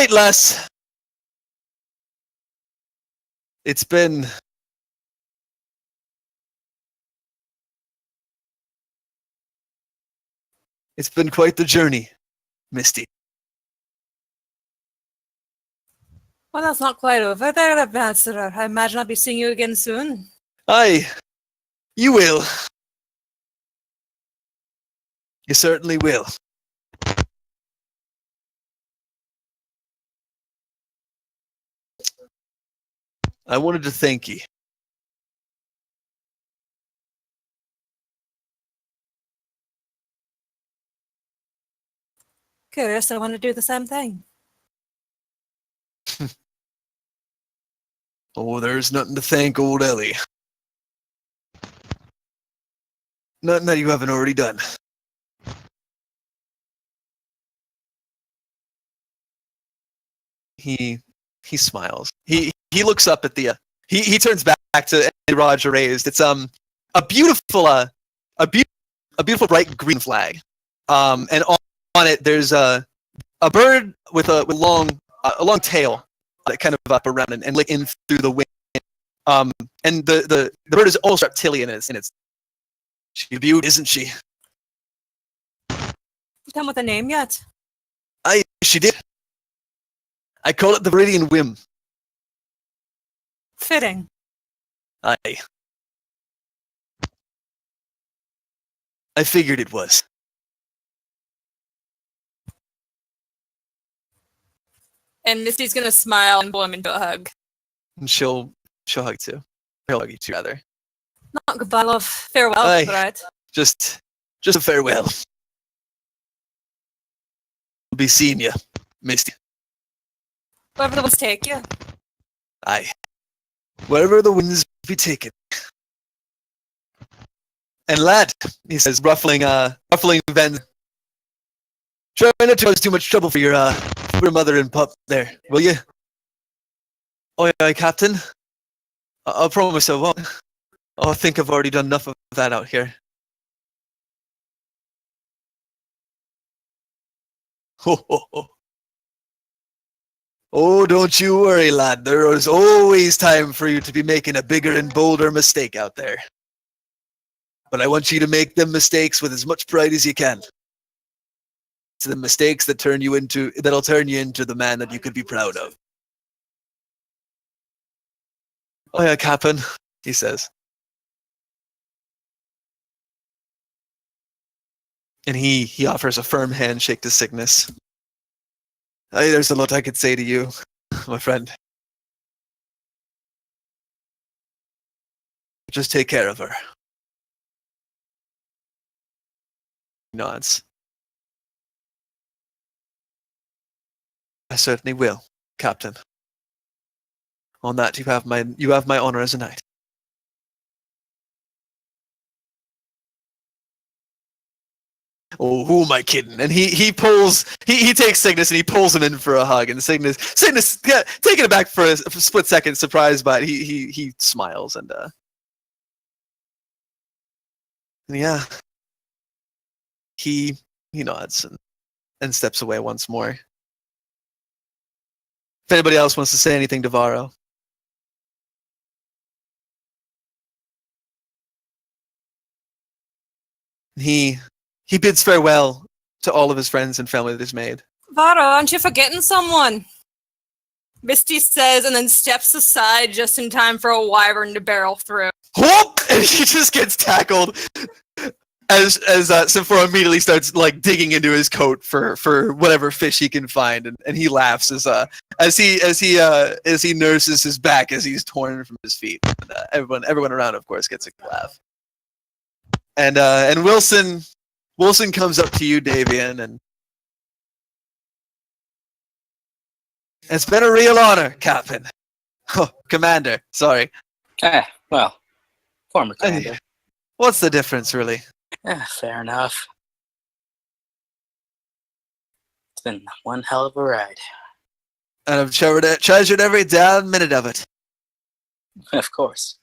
night, Les. It's been quite the journey, Misty. Well, that's not quite over there, Ambassador. I imagine I'll be seeing you again soon. Aye, you will. You certainly will. I wanted to thank you. Curious, I want to do the same thing. Oh, there's nothing to thank old Ellie. Nothing that you haven't already done. He smiles. He looks up at the he turns back to Roger raised. It's a beautiful beautiful bright green flag. And on it there's a bird with a long tail that kind of up around and like in through the wind. And the bird is also reptilian in its she's a beaut, isn't she? Come with a name yet? She did. I call it the Viridian Whim. Fitting. I figured it was. And Misty's gonna smile and blow him into a hug. And she'll hug too. He'll hug you too, rather. Not goodbye, love. Farewell, Aye. right? Just a farewell. We'll be seeing you, Misty. Wherever the winds take you. Aye. Wherever the winds be taken. And lad, he says, ruffling Van. Try not to cause too much trouble for your mother and pup there, will you? Oh yeah, Captain. I'll promise I won't. Oh, I think I've already done enough of that out here. Ho, ho, ho. Oh, don't you worry, lad. There is always time for you to be making a bigger and bolder mistake out there. But I want you to make them mistakes with as much pride as you can. It's the mistakes that'll turn you into the man that you could be proud of. Oh yeah, Captain, he says. And he offers a firm handshake to Cygnus. Hey, there's a lot I could say to you, my friend. Just take care of her. He nods. I certainly will, Captain. On that, you have my honor as a knight. Oh, who am I kidding? And he takes Cygnus and he pulls him in for a hug. And Cygnus, yeah, taken aback for a split second, surprised by it, he smiles and yeah, he nods and steps away once more. If anybody else wants to say anything to Varro. He bids farewell to all of his friends and family that he's made. Varro, aren't you forgetting someone? Misty says and then steps aside just in time for a wyvern to barrel through. Whoop! And he just gets tackled as Sephora immediately starts like digging into his coat for whatever fish he can find, and he laughs as he nurses his back as he's torn from his feet. And, everyone around, of course, gets a laugh. And Wilson comes up to you, Davian, and it's been a real honor, Captain. Oh, Commander, sorry. Well, former Commander. What's the difference, really? Fair enough. It's been one hell of a ride. And I've treasured every damn minute of it. Of course.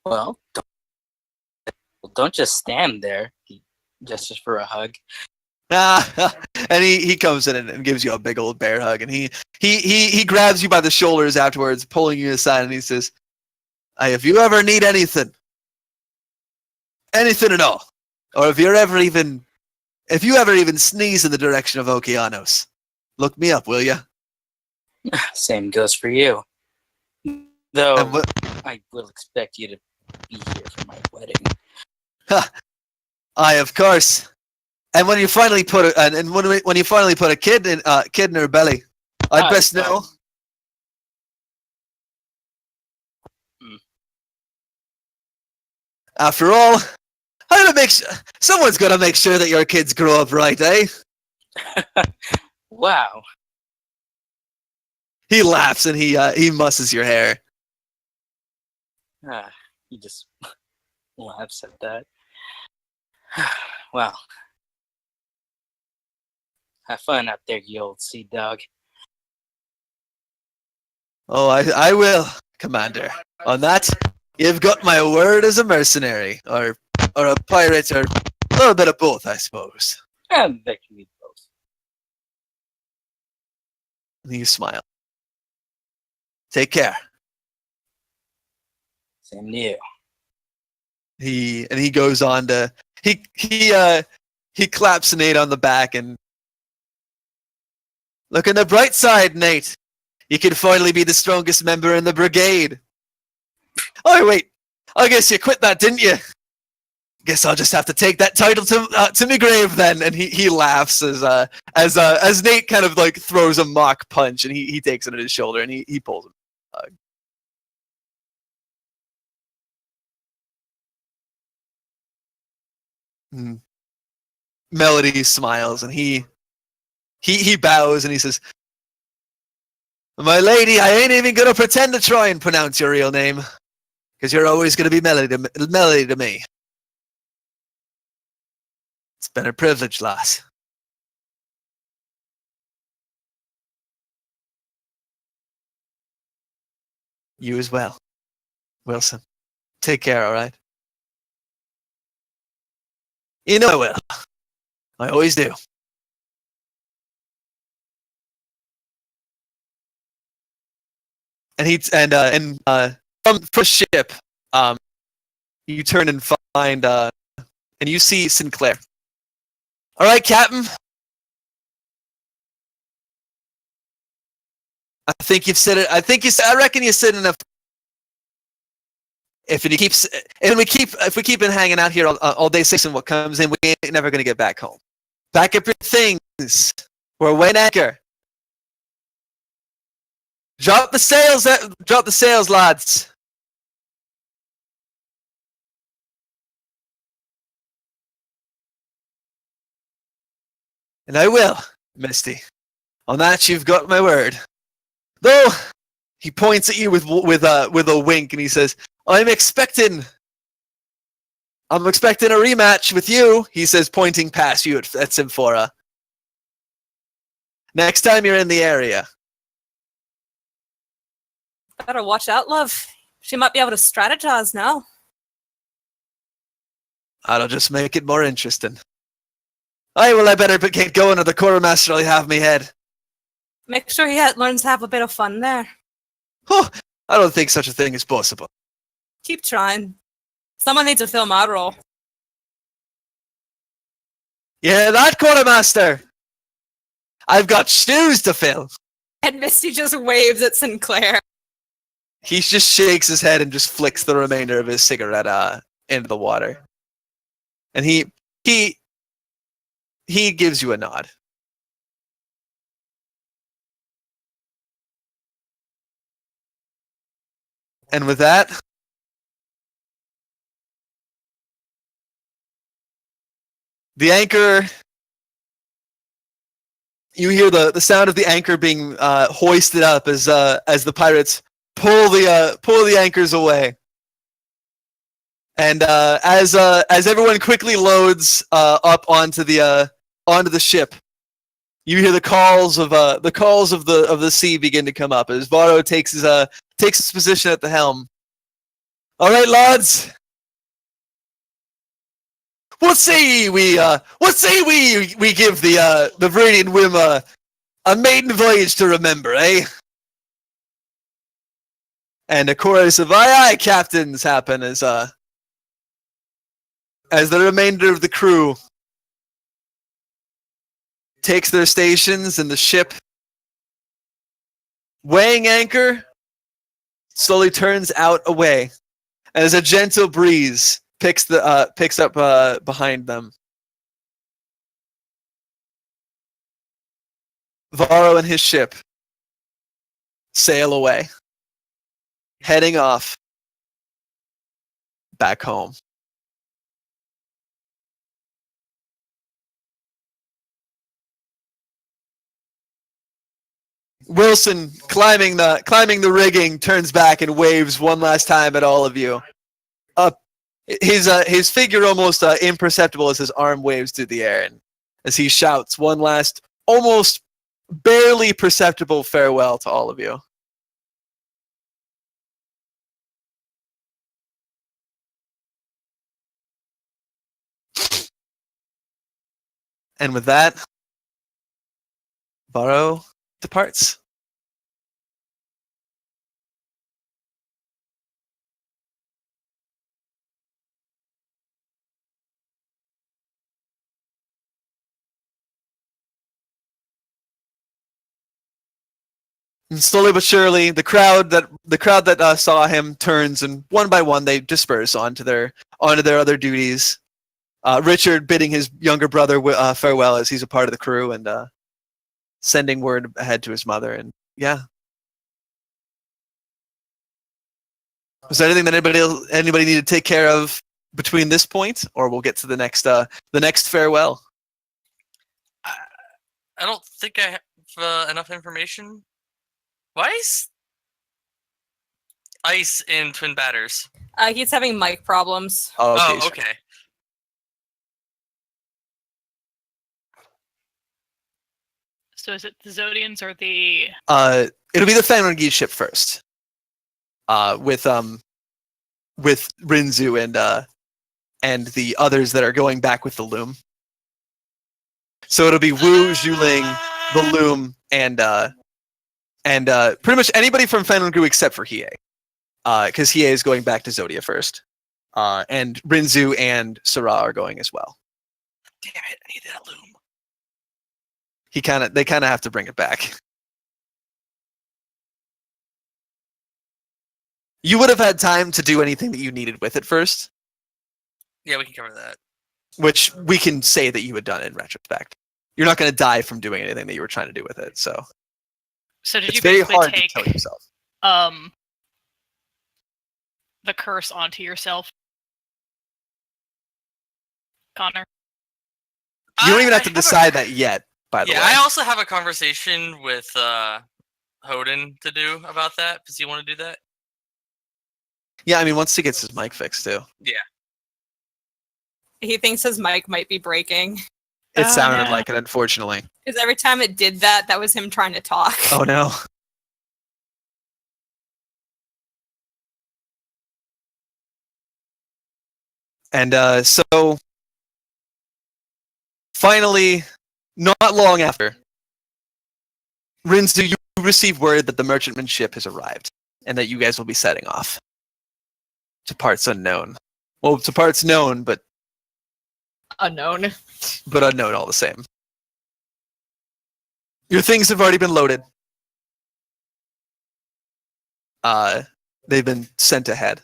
Well, don't just stand there. He gestures for a hug. And he comes in and gives you a big old bear hug, and he grabs you by the shoulders afterwards, pulling you aside, and he says, "Hey, if you ever need anything at all, or if you ever even sneeze in the direction of Okeanos, look me up, will you?" Same goes for you. Though, And I will expect you to be here for my wedding. Aye, of course. And when you finally put when you finally put a kid in her belly, I'd best know. After all, someone's got to make sure that your kids grow up right, eh? Wow. He laughs and he musses your hair. He just laughs at that. Well, have fun out there, you old sea dog. Oh, I will, Commander. On that, you've got my word as a mercenary, or a pirate, or a little bit of both, I suppose. And they can be both. And you smile. Take care. Same to you. He goes on to he claps Nate on the back and, look on the bright side, Nate. You can finally be the strongest member in the brigade. Oh wait, I guess you quit that, didn't you? Guess I'll just have to take that title to me grave then. And he laughs as Nate kind of like throws a mock punch, and he takes it at his shoulder and he pulls him. Melody smiles and he bows and he says, "My lady, I ain't even gonna pretend to try and pronounce your real name, because you're always gonna be Melody to me. It's been a privilege, lass." You as well, Wilson. Take care, all right? You know I will. I always do. And from the ship, you turn and find and you see Sinclair. All right, Captain. I think you've said it. I reckon you said enough. If we keep hanging out here all day, and what comes in, we ain't never gonna get back home. Pack up your things. We're weighing anchor. Drop the sails, lads. And I will, Misty. On that, you've got my word. Though, he points at you with a wink, and he says, I'm expecting a rematch with you," he says, pointing past you at Symphora. "Next time you're in the area." Better watch out, love. She might be able to strategize now. That'll just make it more interesting. Aye, well, I better get going, or the quartermaster will have me head. Make sure he learns to have a bit of fun there. Oh, I don't think such a thing is possible. Keep trying. Someone needs to fill my role. Yeah, that, quartermaster. I've got shoes to fill. And Misty just waves at Sinclair. He just shakes his head and just flicks the remainder of his cigarette into the water. And he gives you a nod. And with that, the anchor, you hear the sound of the anchor being hoisted up as the pirates pull the anchors away. And as everyone quickly loads up onto the ship, you hear the calls of the sea begin to come up as Varro takes his position at the helm. All right, lads. What say we give the Viridian Whim a maiden voyage to remember, eh? And a chorus of "Aye, aye, captains" happen as the remainder of the crew takes their stations and the ship, weighing anchor, slowly turns out away, as a gentle breeze picks up behind them. Varro and his ship sail away, heading off back home. Wilson, climbing the rigging, turns back and waves one last time at all of you. His figure almost imperceptible as his arm waves through the air, and as he shouts one last, almost barely perceptible farewell to all of you. And with that, Varro departs. And slowly but surely, the crowd that saw him turns, and one by one they disperse onto their other duties. Richard bidding his younger brother farewell as he's a part of the crew, and sending word ahead to his mother. And yeah, was there anything that anybody needed to take care of between this point, or we'll get to the next farewell? I don't think I have enough information. Why is Ice in Twin Batters? He's having mic problems. Oh, Oh, okay. So is it the Zodians or the... It'll be the Fenrir ship first. With Rinzu and the others that are going back with the Loom. So it'll be Wu, Zhuling, the Loom, and pretty much anybody from Fenrir except for Hiei. Because Hiei is going back to Zodia first. And Rinzu and Syrah are going as well. Damn it, I need that Loom. They kind of have to bring it back. You would have had time to do anything that you needed with it first. Yeah, we can cover that. Which we can say that you had done in retrospect. You're not going to die from doing anything that you were trying to do with it. So did it's you very basically hard take to tell yourself. The curse onto yourself, Connor? You don't even have to decide that yet, by the way. Yeah, I also have a conversation with Hoden to do about that. Does he want to do that? Yeah, I mean, once he gets his mic fixed, too. Yeah. He thinks his mic might be breaking. It sounded like it, unfortunately. Because every time it did that, that was him trying to talk. Oh, no. And so, finally, not long after, Rinzu, you receive word that the merchantman ship has arrived, and that you guys will be setting off to parts unknown. Well, to parts known, but Unknown. But unknown all the same. Your things have already been loaded. They've been sent ahead,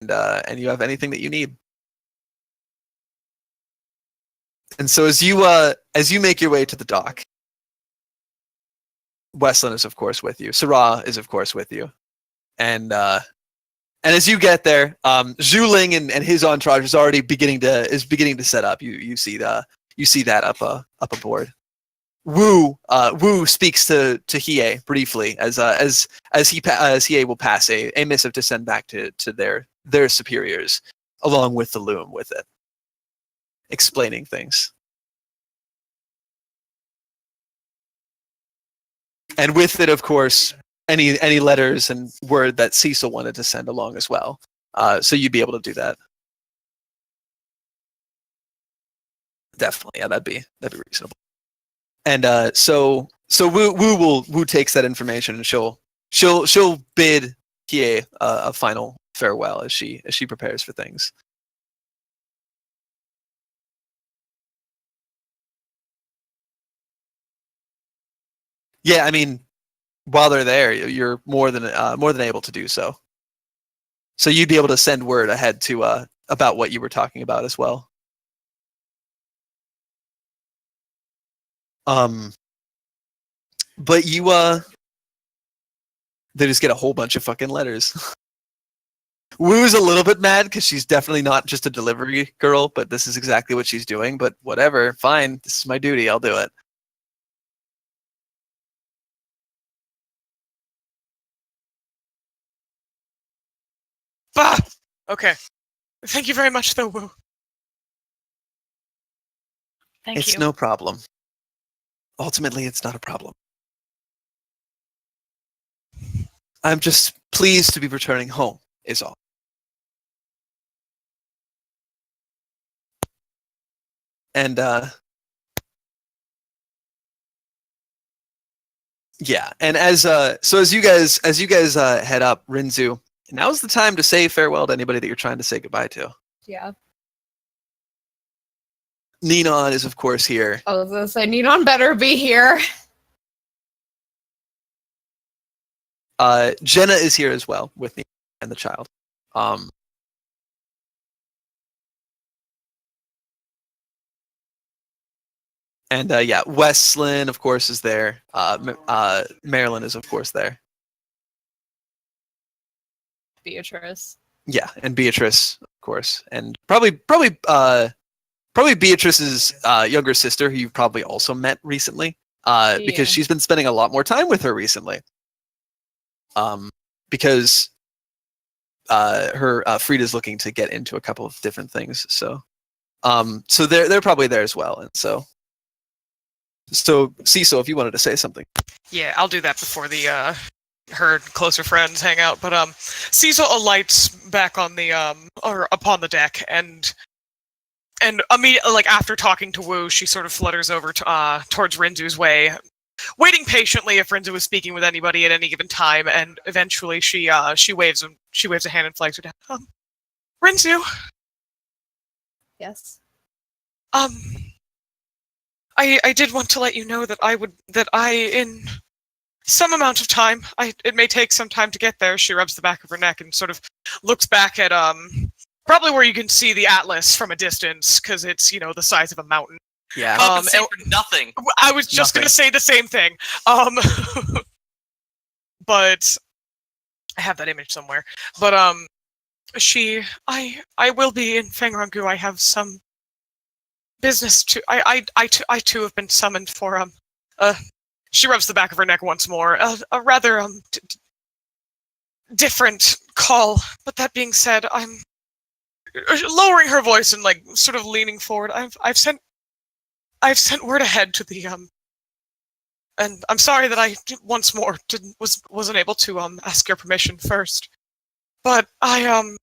and you have anything that you need. And so as you make your way to the dock, Westland is of course with you. Syrah is of course with you, and as you get there, Zhuling and his entourage is already beginning to set up. You see that up aboard. Wu speaks to Hiei briefly as Hiei will pass a missive to send back to their superiors along with the Loom with it, explaining things. And with it, of course, any letters and word that Cecil wanted to send along as well. So you'd be able to do that. definitely. Yeah, that'd be reasonable. And so Wu takes that information and she'll bid Kie a final farewell as she prepares for things. Yeah, I mean, while they're there, you're more than able to do so. So you'd be able to send word ahead to about what you were talking about as well. But you they just get a whole bunch of fucking letters. Wu's a little bit mad because she's definitely not just a delivery girl, but this is exactly what she's doing. But whatever, fine. This is my duty. I'll do it. Bah! Okay. Thank you very much, though, Wu. Thank It's you. no problem. Ultimately, it's not a problem. I'm just pleased to be returning home, is all. And yeah, and as you guys head up, Rinzu, now's the time to say farewell to anybody that you're trying to say goodbye to. Yeah. Ninon is of course here. I was gonna say, Ninon better be here. Jenna is here as well with me and the child. And yeah, Westlyn, of course, is there. Marilyn is, of course, there. Beatrice. Yeah, and Beatrice, of course, and probably Beatrice's younger sister, who you've probably also met recently, because she's been spending a lot more time with her recently. Because her Frida's looking to get into a couple of different things, so they're probably there as well, and so Cecil, if you wanted to say something. Yeah, I'll do that before the her closer friends hang out. But Cecil alights back on the or upon the deck, and immediately, like after talking to Wu, she sort of flutters over to, towards Rinzu's way, waiting patiently if Rinzu is speaking with anybody at any given time, and eventually she waves a hand and flags her down. Rinzu. Yes. I did want to let you know that in some amount of time, it may take some time to get there. She rubs the back of her neck and sort of looks back at probably where you can see the Atlas from a distance, because it's the size of a mountain. Yeah. Compensate for nothing. I was just going to say the same thing. But I have that image somewhere. But I will be in Fengrangu. I have some business to. I too have been summoned for She rubs the back of her neck once more. A rather different call. But that being said, I'm lowering her voice and like sort of leaning forward. I've sent word ahead to the and I'm sorry that I once more wasn't able to ask your permission first. But I've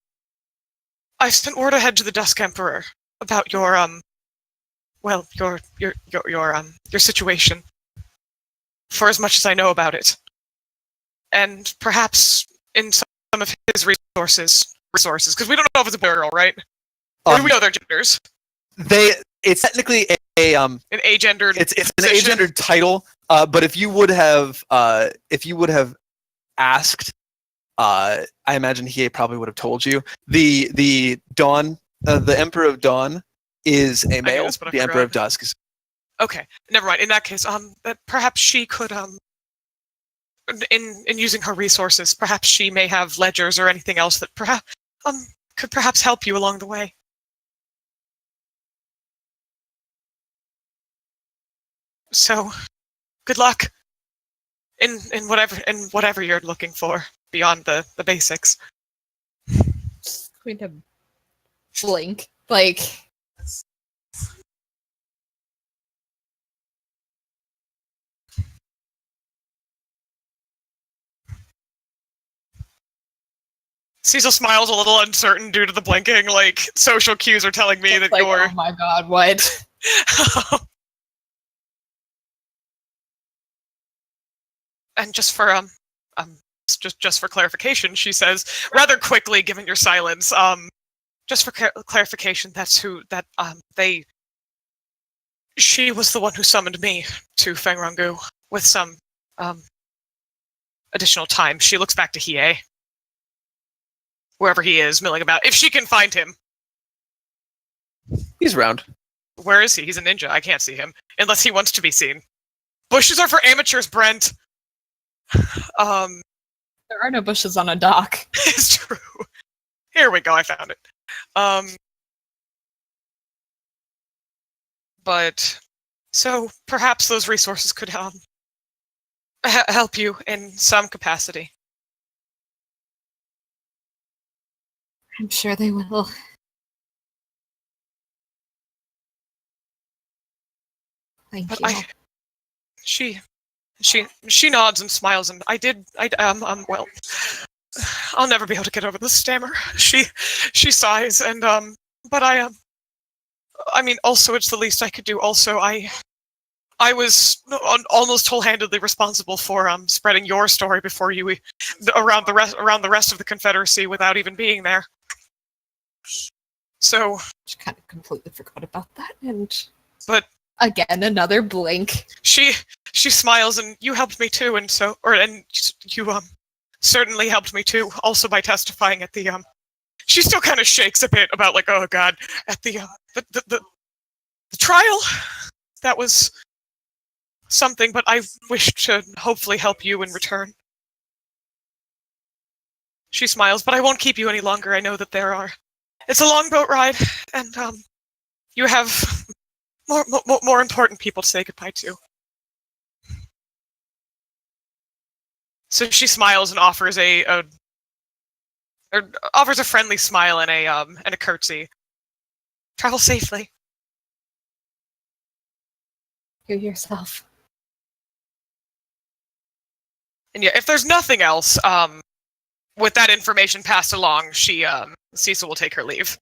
sent word ahead to the Dusk Emperor about your your situation, for as much as I know about it, and perhaps in some of his resources, because we don't know if it's a boy or girl, right? Or do we know their genders? It's technically an agendered. It's an agendered title. But if you would have asked, I imagine he probably would have told you. The Dawn, the Emperor of Dawn, is a male. This, the Emperor of Dusk is. Okay, never mind. In that case, that perhaps she could in using her resources, perhaps she may have ledgers or anything else that perhaps could perhaps help you along the way. So, good luck in whatever you're looking for beyond the basics. Just going to blink, like. Cecil smiles a little uncertain due to the blinking. Like social cues are telling me that like, you're. Oh my god! What? And just for just for clarification, she says rather quickly, given your silence, just for clarification, she was the one who summoned me to Fengrangu with some additional time. She looks back to Hiei, wherever he is, milling about. If she can find him. He's around. Where is he? He's a ninja. I can't see him. Unless he wants to be seen. Bushes are for amateurs, Brent. There are no bushes on a dock. It's true. Here we go, I found it. But, so, perhaps those resources could help you in some capacity. I'm sure they will. Thank But you. she nods and smiles, and well, I'll never be able to get over the stammer. She sighs, and but I mean, also it's the least I could do. Also, I was almost whole-handedly responsible for spreading your story before you around the rest of the Confederacy without even being there. So, Just kind of completely forgot about that, and but again, another blink. she smiles, and you helped me too, and you certainly helped me too, also by testifying at the She still kind of shakes a bit about like, oh god, at the trial. That was something, but I wish to hopefully help you in return. She smiles, but I won't keep you any longer. I know that it's a long boat ride, and you have more important people to say goodbye to. So she smiles and offers offers a friendly smile and a curtsy. Travel safely. You yourself. And yeah, if there's nothing else, with that information passed along, Cecil will take her leave.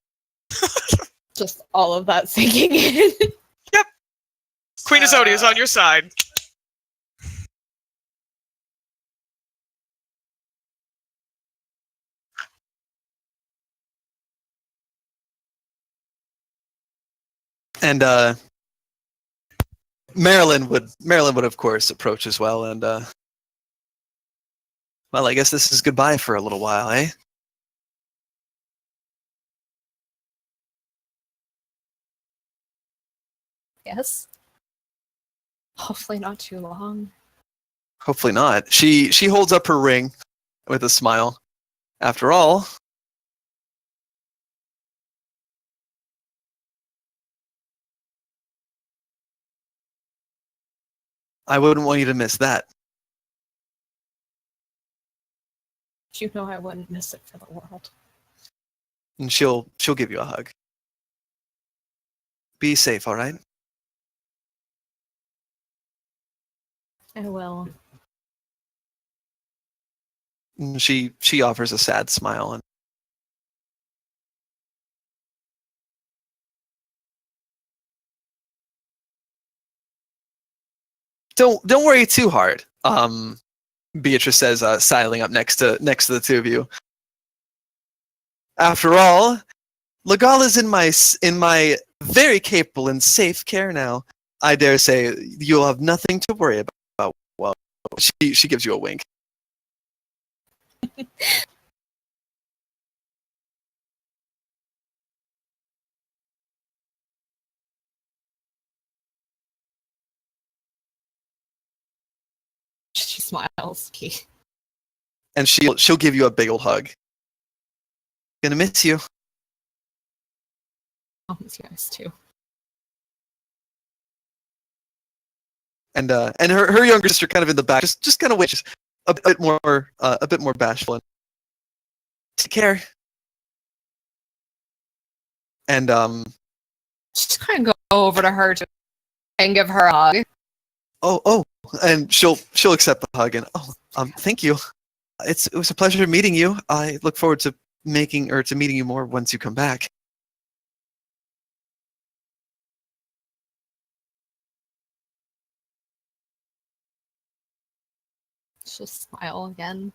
Just all of that sinking in. Yep. Queen Azodia is on your side. And Marilyn would of course approach as well, and well, I guess this is goodbye for a little while, eh? Yes. Hopefully not too long. Hopefully not. She holds up her ring with a smile. After all, I wouldn't want you to miss that. You know I wouldn't miss it for the world. And she'll give you a hug. Be safe, all right? I will. And she offers a sad smile, and don't worry too hard. Beatrice says, sidling up next to the two of you. After all, Legal is in my very capable and safe care now. I dare say you'll have nothing to worry about. Well, she gives you a wink. She smiles. And she'll give you a big old hug. Gonna miss you. I'll miss you guys too. And her younger sister kind of in the back, just kind of waits, a bit more bashful. And take care. And Just kind of go over to her and give her a hug. oh, and she'll accept the hug, and thank you. It was a pleasure meeting you. I look forward to meeting you more once you come back. She'll smile again.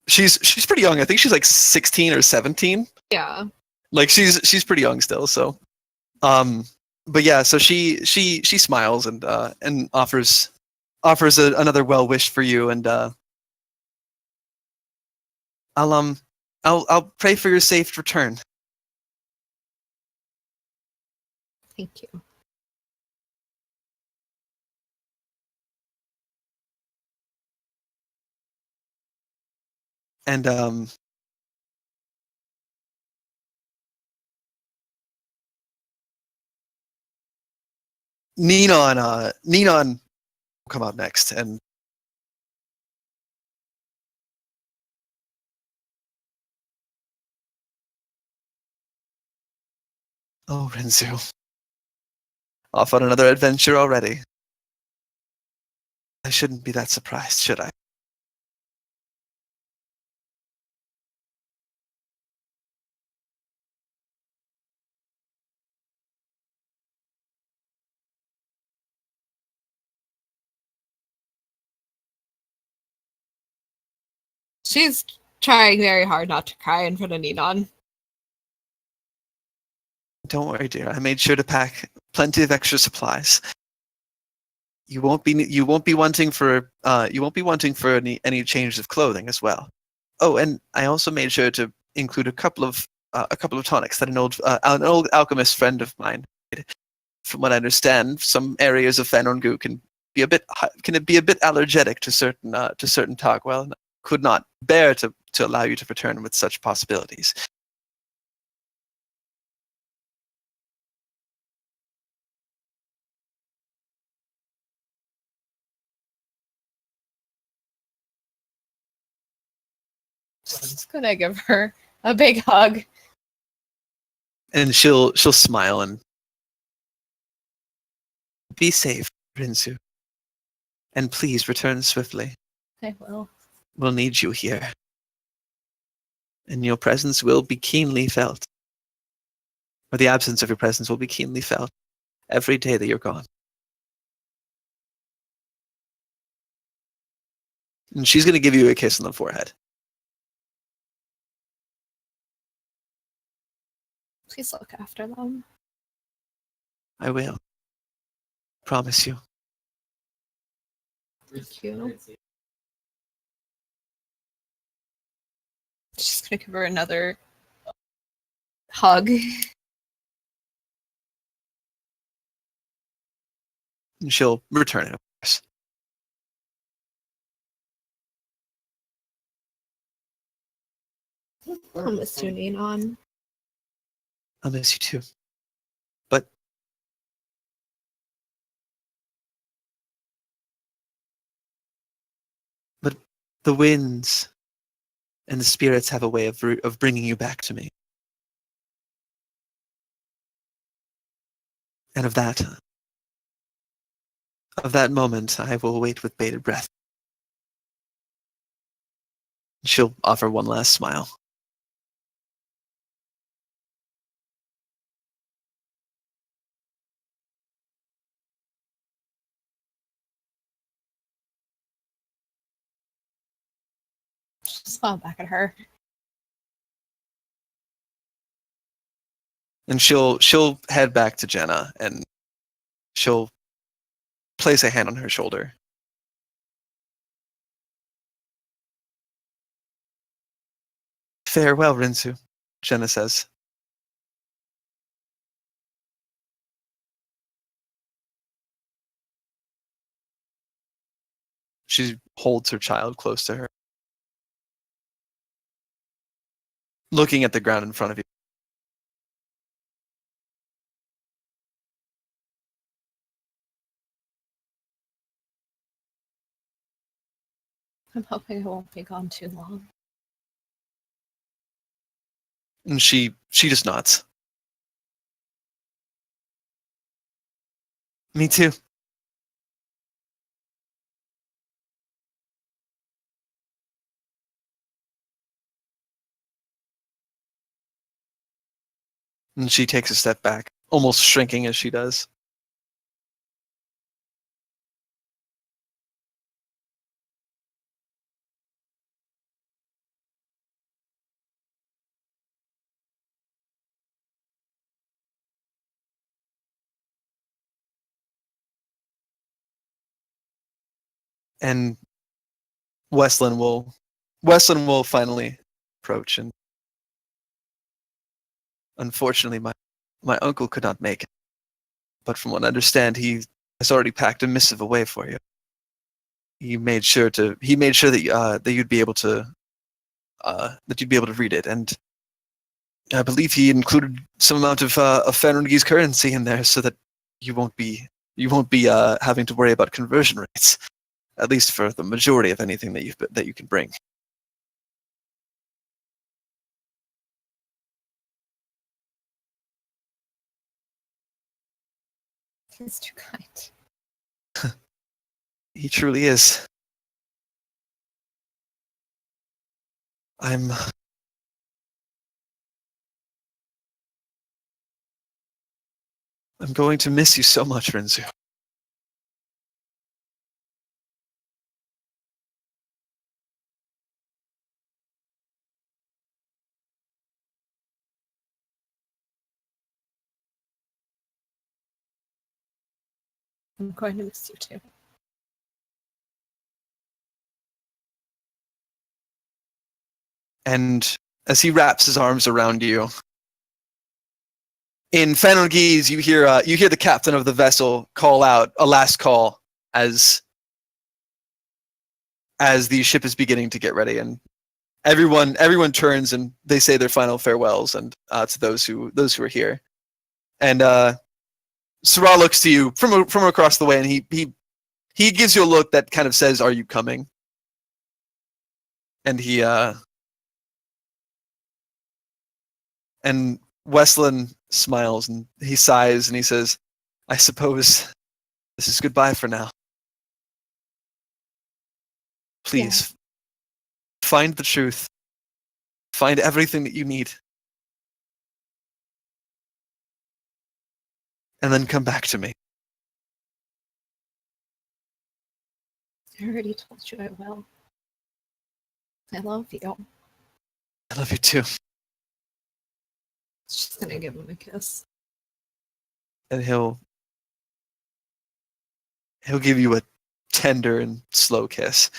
She's pretty young. I think she's like 16 or 17. Yeah. Like she's pretty young still. So, but yeah. So she smiles and offers another well wish for you, and I'll pray for your safe return. Thank you. And Ninon will come up next, and oh, Renzu, off on another adventure already. I shouldn't be that surprised, should I? She's trying very hard not to cry in front of Ninon. Don't worry, dear. I made sure to pack plenty of extra supplies. You won't be wanting for any changes of clothing as well. Oh, and I also made sure to include a couple of tonics that an old alchemist friend of mine made. From what I understand, some areas of Fanongu can be a bit allergic to certain togwell, and I could not bear to allow you to return with such possibilities. Just gonna give her a big hug. And she'll smile and be safe, Rinsu. And please return swiftly. I will. We'll need you here. And your presence will be keenly felt. Or the absence of your presence will be keenly felt every day that you're gone. And she's going to give you a kiss on the forehead. Please look after them. I will. Promise you. Thank you. She's gonna give her another hug. And she'll return it, of course. I'll miss you, Ninon. I'll miss you too. But the winds and the spirits have a way of bringing you back to me. And of that moment, I will wait with bated breath. She'll offer one last smile. She'll smile back at her. And she'll head back to Jenna, and she'll place a hand on her shoulder. Farewell, Rinsu, Jenna says. She holds her child close to her, looking at the ground in front of you. I'm hoping I won't be gone too long. And she just nods. Me too. And she takes a step back, almost shrinking as she does. And Westland will finally approach, and unfortunately my uncle could not make it. But from what I understand, he has already packed a missive away for you. He made sure that you'd be able to read it, and I believe he included some amount of Fenrigi's currency in there, so that you won't be having to worry about conversion rates, at least for the majority of anything that you can bring. He's too kind. He truly is. I'm going to miss you so much, Rinzu. I'm going to miss you too. And as he wraps his arms around you, in Fenrigi's, you hear the captain of the vessel call out a last call as the ship is beginning to get ready, and everyone turns and they say their final farewells and to those who are here. And Sarah looks to you from across the way, and he gives you a look that kind of says, "Are you coming?" And and Westland smiles and he sighs and he says, "I suppose this is goodbye for now. Please, find the truth. Find everything that you need. And then come back to me." I already told you I will. I love you. I love you too. She's gonna give him a kiss. And he'll give you a tender and slow kiss.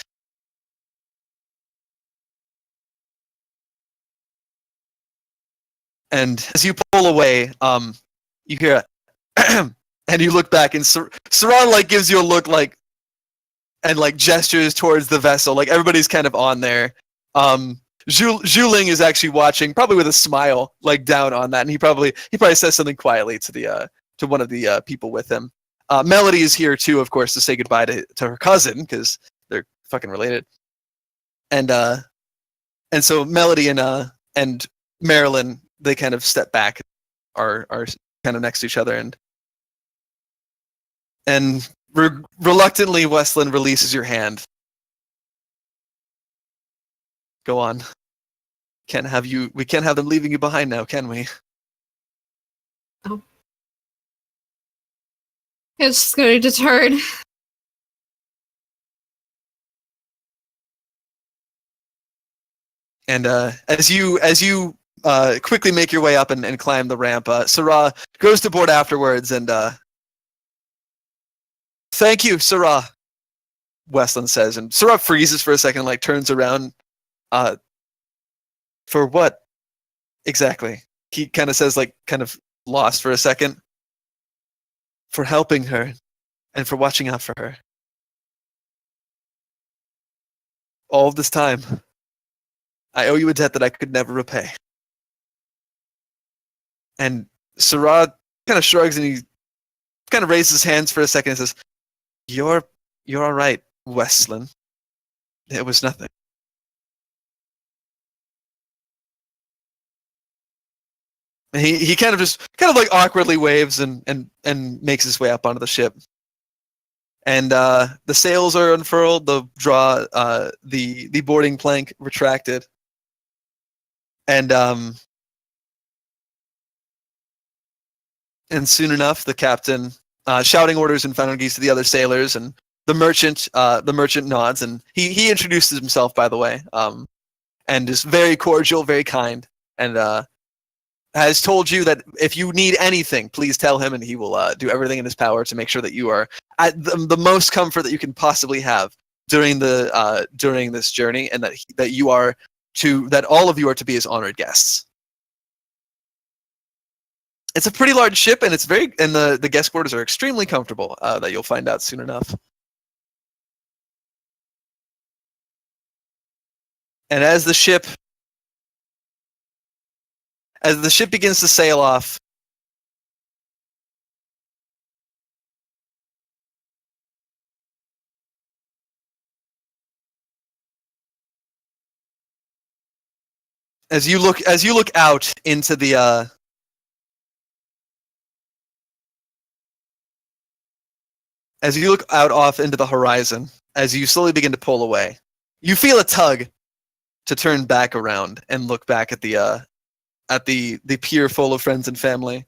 And as you pull away, you hear and you look back, and Saran like gives you a look like, and like gestures towards the vessel, like everybody's kind of on there. Zhuling is actually watching, probably with a smile, like down on that, and he probably says something quietly to one of the people with him. Melody is here too, of course, to say goodbye to her cousin, because they're fucking related. And so Melody and Marilyn, they kind of step back, are kind of next to each other, and reluctantly Westland releases your hand. Go on. We can't have them leaving you behind now, can we? Oh. It's just going to turn. And as you quickly make your way up and climb the ramp, Sarah goes to board afterwards, and "Thank you, Sarah," Westland says, and Sarah freezes for a second, like turns around. For what exactly? He kind of says, like, kind of lost for a second. "For helping her and for watching out for her. All of this time, I owe you a debt that I could never repay." And Sarah kind of shrugs, and he kind of raises his hands for a second and says, You're all right, Westland. It was nothing." And he kind of like awkwardly waves and makes his way up onto the ship. And the sails are unfurled, the boarding plank retracted. And soon enough, the captain shouting orders in Fenrigi's to the other sailors, and the merchant nods, and he introduces himself, by the way, and is very cordial, very kind, and has told you that if you need anything, please tell him, and he will do everything in his power to make sure that you are at the most comfort that you can possibly have during this journey, and that all of you are to be his honored guests. It's a pretty large ship, and the guest quarters are extremely comfortable. That you'll find out soon enough. And as the ship begins to sail off, as you look out into the as you look out off into the horizon, as you slowly begin to pull away, you feel a tug to turn back around and look back at the pier full of friends and family.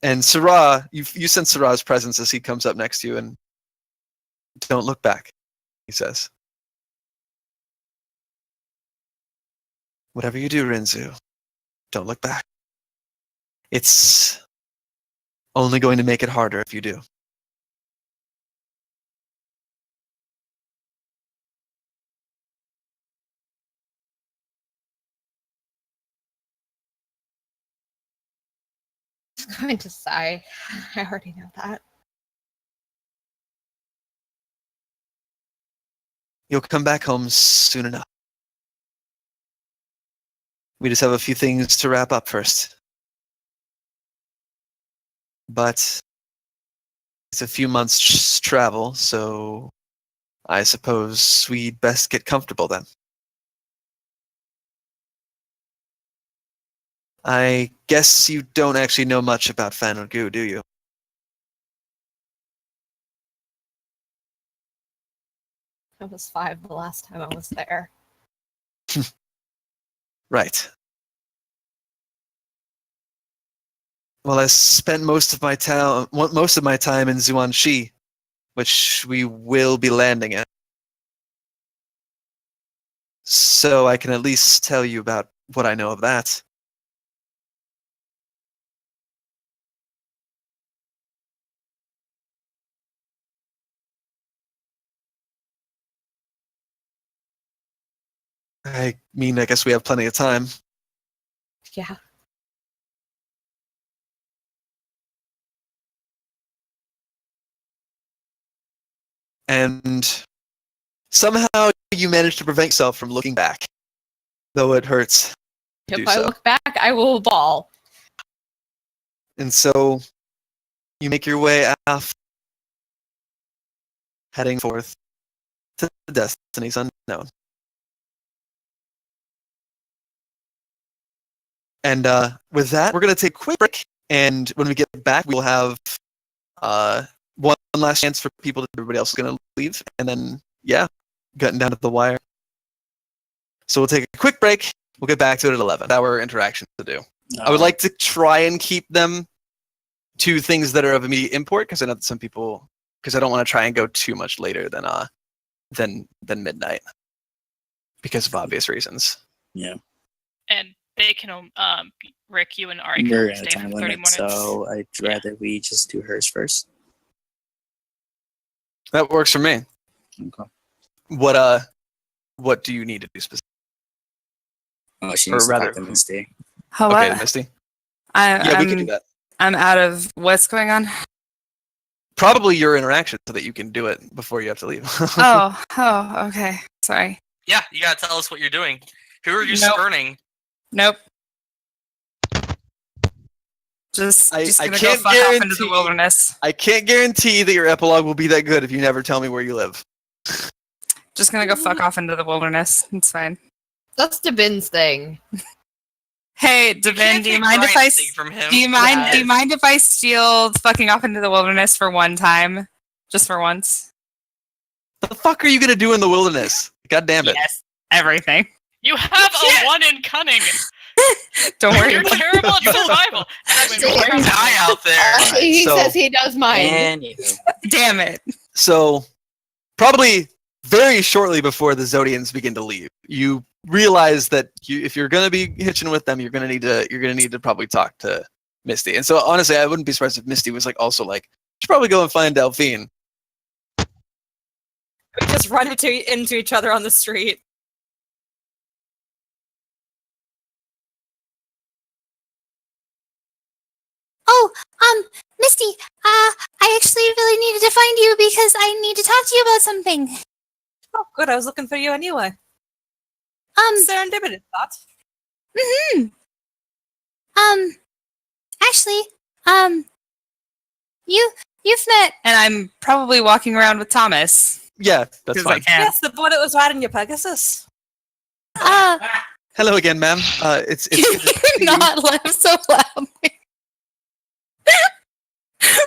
And Sarah, you sense Sarah's presence as he comes up next to you, and don't look back, he says. Whatever you do, Rinzu, don't look back. It's only going to make it harder if you do. I'm going to sigh. I already know that. You'll come back home soon enough. We just have a few things to wrap up first. But it's a few months travel, so I suppose we'd best get comfortable then. I guess you don't actually know much about Fanagu, do you? I was 5 the last time I was there. Right. Well, I spent most of my time in Zuanxi, which we will be landing at. So I can at least tell you about what I know of that. I mean, I guess we have plenty of time. Yeah. And somehow you managed to prevent yourself from looking back, though it hurts to do If I so. look back, I will bawl. And so you make your way off, heading forth to the destinies unknown. And with that, we're going to take a quick break. And when we get back, we'll have one last chance for people. Everybody else is going to leave. And then, yeah, getting down to the wire. So we'll take a quick break. We'll get back to it at 11. Our interaction to do. I would like to try and keep them to things that are of immediate import, because I know that some people, because I don't want to try and go too much later than midnight, because of obvious reasons. Yeah. And they can, Rick, you and Ari We're can at a stay time for 30 limit, minutes. so I'd rather we just do hers first. That works for me. Okay. What do you need to do specifically? Oh, she Or needs to rather- talk to Misty. Hello. Okay, Misty. We can do that. I'm out of what's going on. Probably your interaction, so that you can do it before you have to leave. Oh, okay. Sorry. Yeah, you gotta tell us what you're doing. Who are you Nope. spurning? Nope. Just I gonna go can't fuck off into the guarantee- wilderness. I can't guarantee that your epilogue will be that good if you never tell me where you live. Just gonna go fuck off into the wilderness. It's fine. That's Devin's thing. Hey, You Devin, can't do you take mind if I Ryan's thing from him. do you mind Yeah. do you mind if I steal fucking off into the wilderness for one time? Just for once? What the fuck are you gonna do in the wilderness? God damn it! Yes. Everything. You have a 1 in cunning. Don't worry You're about it. terrible at survival. Actually, You're gonna die out there. He So- says he does mine. Anywho. Damn it. So, probably very shortly before the Zodians begin to leave, you realize that if you're gonna be hitching with them, you're gonna need to probably talk to Misty. And so, honestly, I wouldn't be surprised if Misty was also like, "You should probably go and find Delphine." We just run into each other on the street. Oh, Misty, I actually really needed to find you because I need to talk to you about something. Oh, good. I was looking for you anyway. Serendipity thoughts. Actually, you've met. And I'm probably walking around with Thomas. Yeah, that's 'Cause I fine. can. Yes, the boy that was riding your Pegasus. Hello again, ma'am. It's Can you not laugh so loudly?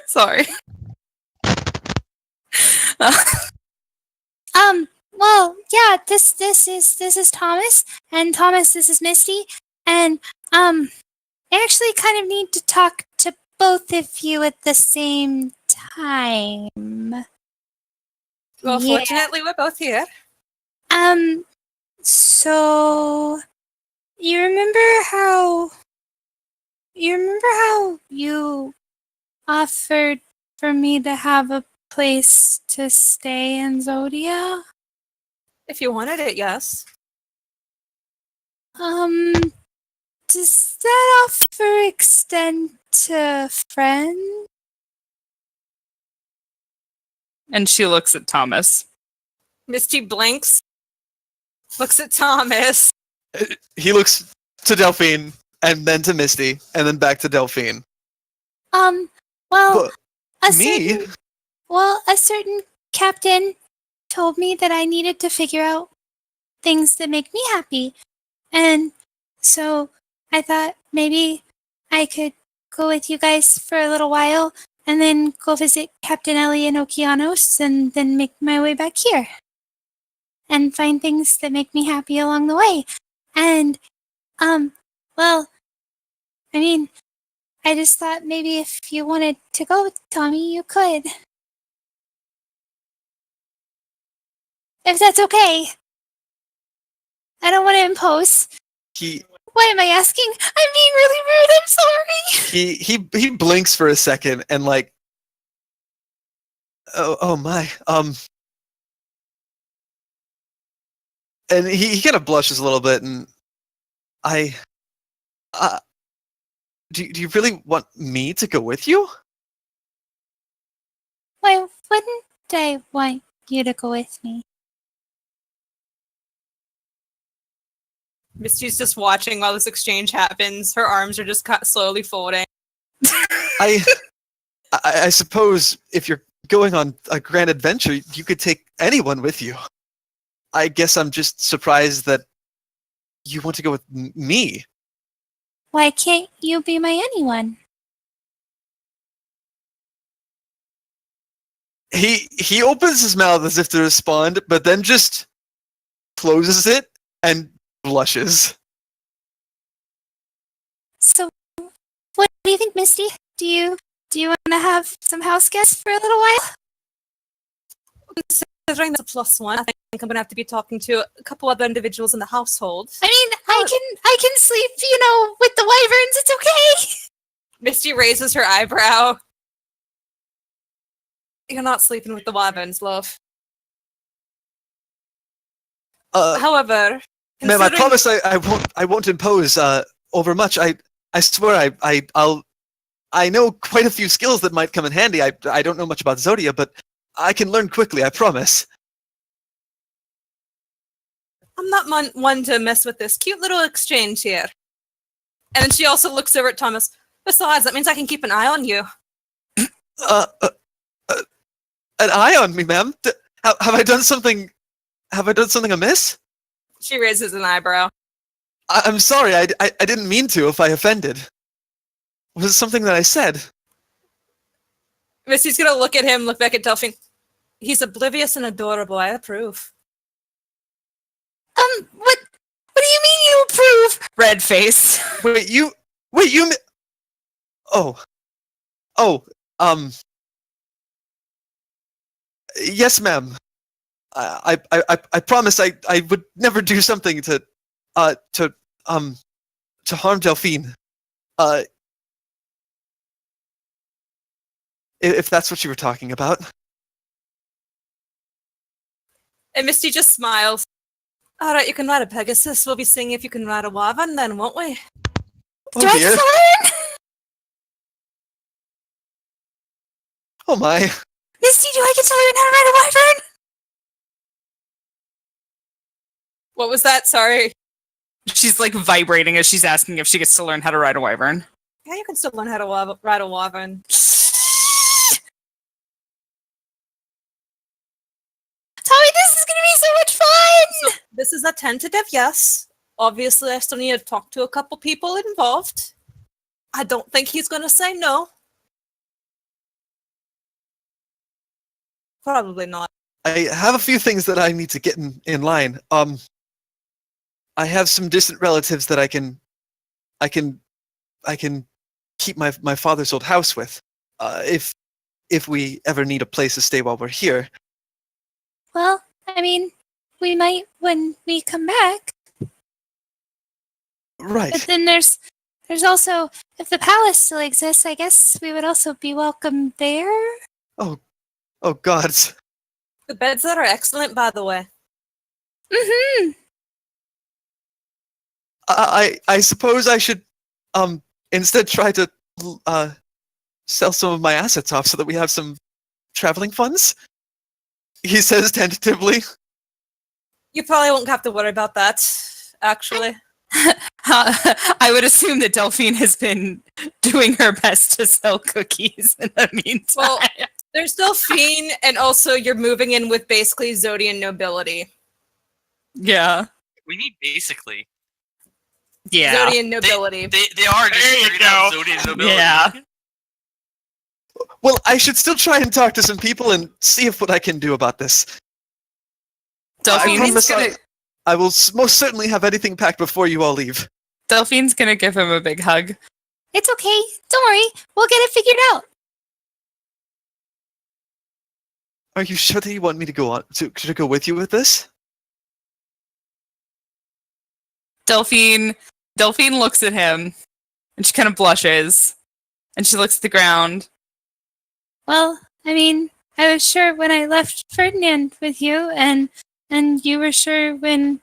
Sorry. Well, yeah, this is Thomas, and Thomas, this is Misty, and I actually kind of need to talk to both of you at the same time. Well, Yeah. fortunately, we're both here. So you remember how you offered for me to have a place to stay in Zodia? If you wanted it, yes. Does that offer extend to friends? And she looks at Thomas. Misty blinks, looks at Thomas. He looks to Delphine, and then to Misty, and then back to Delphine. Well, But a me? certain a certain captain told me that I needed to figure out things that make me happy. And so I thought maybe I could go with you guys for a little while and then go visit Captain Ellie in Okeanos and then make my way back here. And find things that make me happy along the way. And, well, I mean, I just thought maybe if you wanted to go with Tommy, you could. If that's okay. I don't want to impose. He Why am I asking? I'm being really rude. I'm sorry. he blinks for a second and like, oh my, and he kind of blushes a little bit, and do you really want me to go with you? Why wouldn't I want you to go with me? Misty's just watching while this exchange happens. Her arms are just slowly folding. I suppose if you're going on a grand adventure, you could take anyone with you. I guess I'm just surprised that you want to go with me. Why can't you be my anyone? He opens his mouth as if to respond, but then just closes it and blushes. So, what do you think, Misty? Do you want to have some house guests for a little while? Considering that's a +1, I think I'm gonna have to be talking to a couple other individuals in the household. I mean, I can sleep, with the wyverns. It's okay. Misty raises her eyebrow. You're not sleeping with the wyverns, love. However, Ma'am, I considering- promise I won't impose over much. I swear I know quite a few skills that might come in handy. I don't know much about Zodia, but I can learn quickly, I promise. I'm not one to mess with this cute little exchange here. And then she also looks over at Thomas. Besides, that means I can keep an eye on you. An eye on me, ma'am? Have I done something amiss? She raises an eyebrow. I'm sorry, I didn't mean to if I offended. Was it something that I said? Misty's gonna look at him, look back at Delphine. He's oblivious and adorable, I approve. What do you mean you approve? Red face. Wait, you yes, ma'am. I promise I would never do something to harm Delphine. If that's what you were talking about. And Misty just smiles. All right, you can ride a Pegasus. We'll be seeing if you can ride a Wyvern then, won't we? Oh Do I dear. get to learn? Oh my. Misty, do I get to learn how to ride a wyvern? What was that? Sorry. She's like vibrating as she's asking if she gets to learn how to ride a wyvern. Yeah, you can still learn how to ride a Wyvern. Tommy, this is gonna be so much fun! This is a tentative yes. Obviously, I still need to talk to a couple people involved. I don't think he's going to say no. Probably not. I have a few things that I need to get in line. I have some distant relatives that I can keep my father's old house with. If we ever need a place to stay while we're here. Well, I mean, we might when we come back. Right. But then there's also, if the palace still exists, I guess we would also be welcome there. Oh God. The beds there are excellent, by the way. Mm-hmm. I suppose I should instead try to sell some of my assets off so that we have some traveling funds. He says tentatively. You probably won't have to worry about that, actually. I would assume that Delphine has been doing her best to sell cookies in the meantime. Well, there's Delphine, and also you're moving in with basically Zodian nobility. Yeah. We need basically. Yeah. Zodian nobility. They are just There you straight up go. Zodian nobility. Yeah. Well, I should still try and talk to some people and see if what I can do about this. Delphine's promise gonna, I will most certainly have anything packed before you all leave. Delphine's gonna give him a big hug. It's okay. Don't worry. We'll get it figured out. Are you sure that you want me to go on to go with you with this? Delphine looks at him and she kind of blushes and she looks at the ground. Well, I mean, I was sure when I left Ferdinand with you, and you were sure when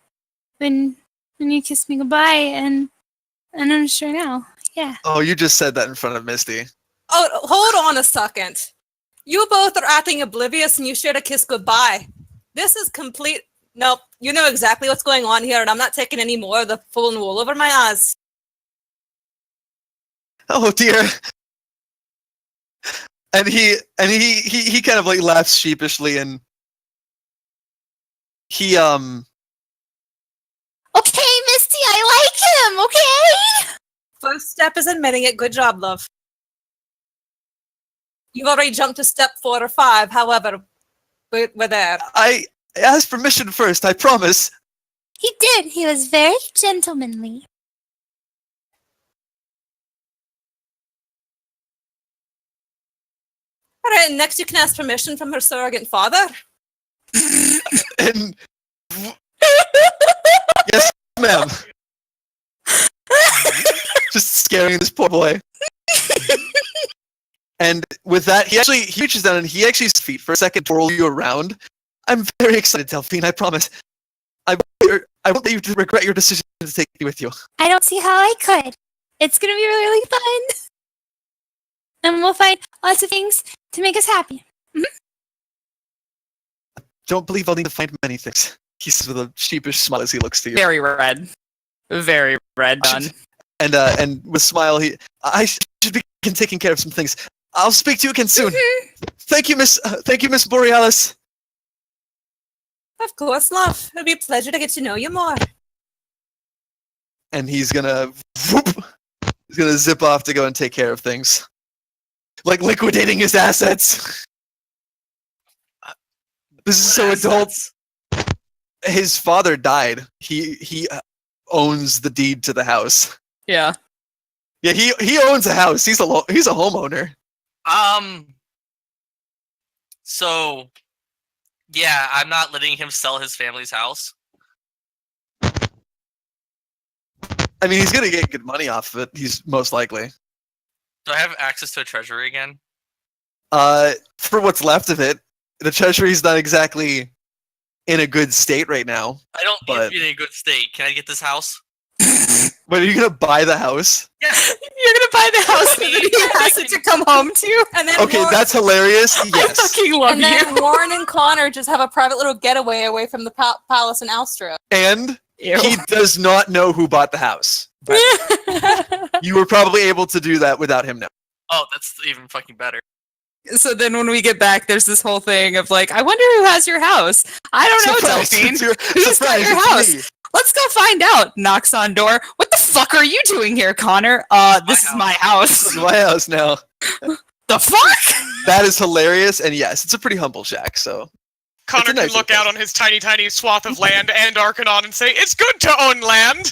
you kissed me goodbye, and I'm sure now. Yeah. Oh, you just said that in front of Misty. Oh, hold on a second. You both are acting oblivious and you shared a kiss goodbye. This is complete. Nope. You know exactly what's going on here, and I'm not taking any more of the full wool over my eyes. Oh dear. And he kind of like laughs sheepishly and he Okay, Misty, I like him. Okay. First step is admitting it. Good job, love. You've already jumped to step 4 or 5. However, we're there. I asked permission first, I promise. He did. He was very gentlemanly. All right, and next you can ask permission from her surrogate father. And yes, ma'am. Just scaring this poor boy. And with that, he reaches down and he actually feet for a second to roll you around. I'm very excited, Delphine, I promise. I won't let you regret your decision to take me with you. I don't see how I could. It's gonna be really, really fun. And we'll find lots of things to make us happy. Don't believe I'll need to find many things. He says with a sheepish smile as he looks to you. Very red. Very red done. And with a smile, I should begin taking care of some things. I'll speak to you again soon. Thank you, Miss Borealis. Of course, love. It'll be a pleasure to get to know you more. And he's gonna zip off to go and take care of things, like liquidating his assets. This is so adult. His father died. He owns the deed to the house. Yeah. Yeah, he owns a house. He's a homeowner. So, yeah, I'm not letting him sell his family's house. I mean, he's gonna get good money off of it. He's most likely. Do I have access to a treasury again? For what's left of it, the treasury's not exactly in a good state right now. I don't But- need to be in a good state. Can I get this house? But are you gonna buy the house? You're gonna buy the house that he has it to come home to? And then Okay, that's hilarious. I Yes. fucking love and you. then Warren and Connor just have a private little getaway away from the palace in Alstra. And Ew. he does not know who bought the house. But you were probably able to do that without him knowing. Oh, that's even fucking better. So then when we get back, there's this whole thing of like, I wonder who has your house. I don't know, Surprise, Delphine. it's your- Who's got surprise, your it's house? me. Let's go find out. Knocks on door. What the fuck are you doing here, Connor? This is my This house. is my house now. The fuck? That is hilarious, and yes, it's a pretty humble shack. So Connor a nice can look little out on his tiny, tiny swath of land and Arcanon and say, "It's good to own land."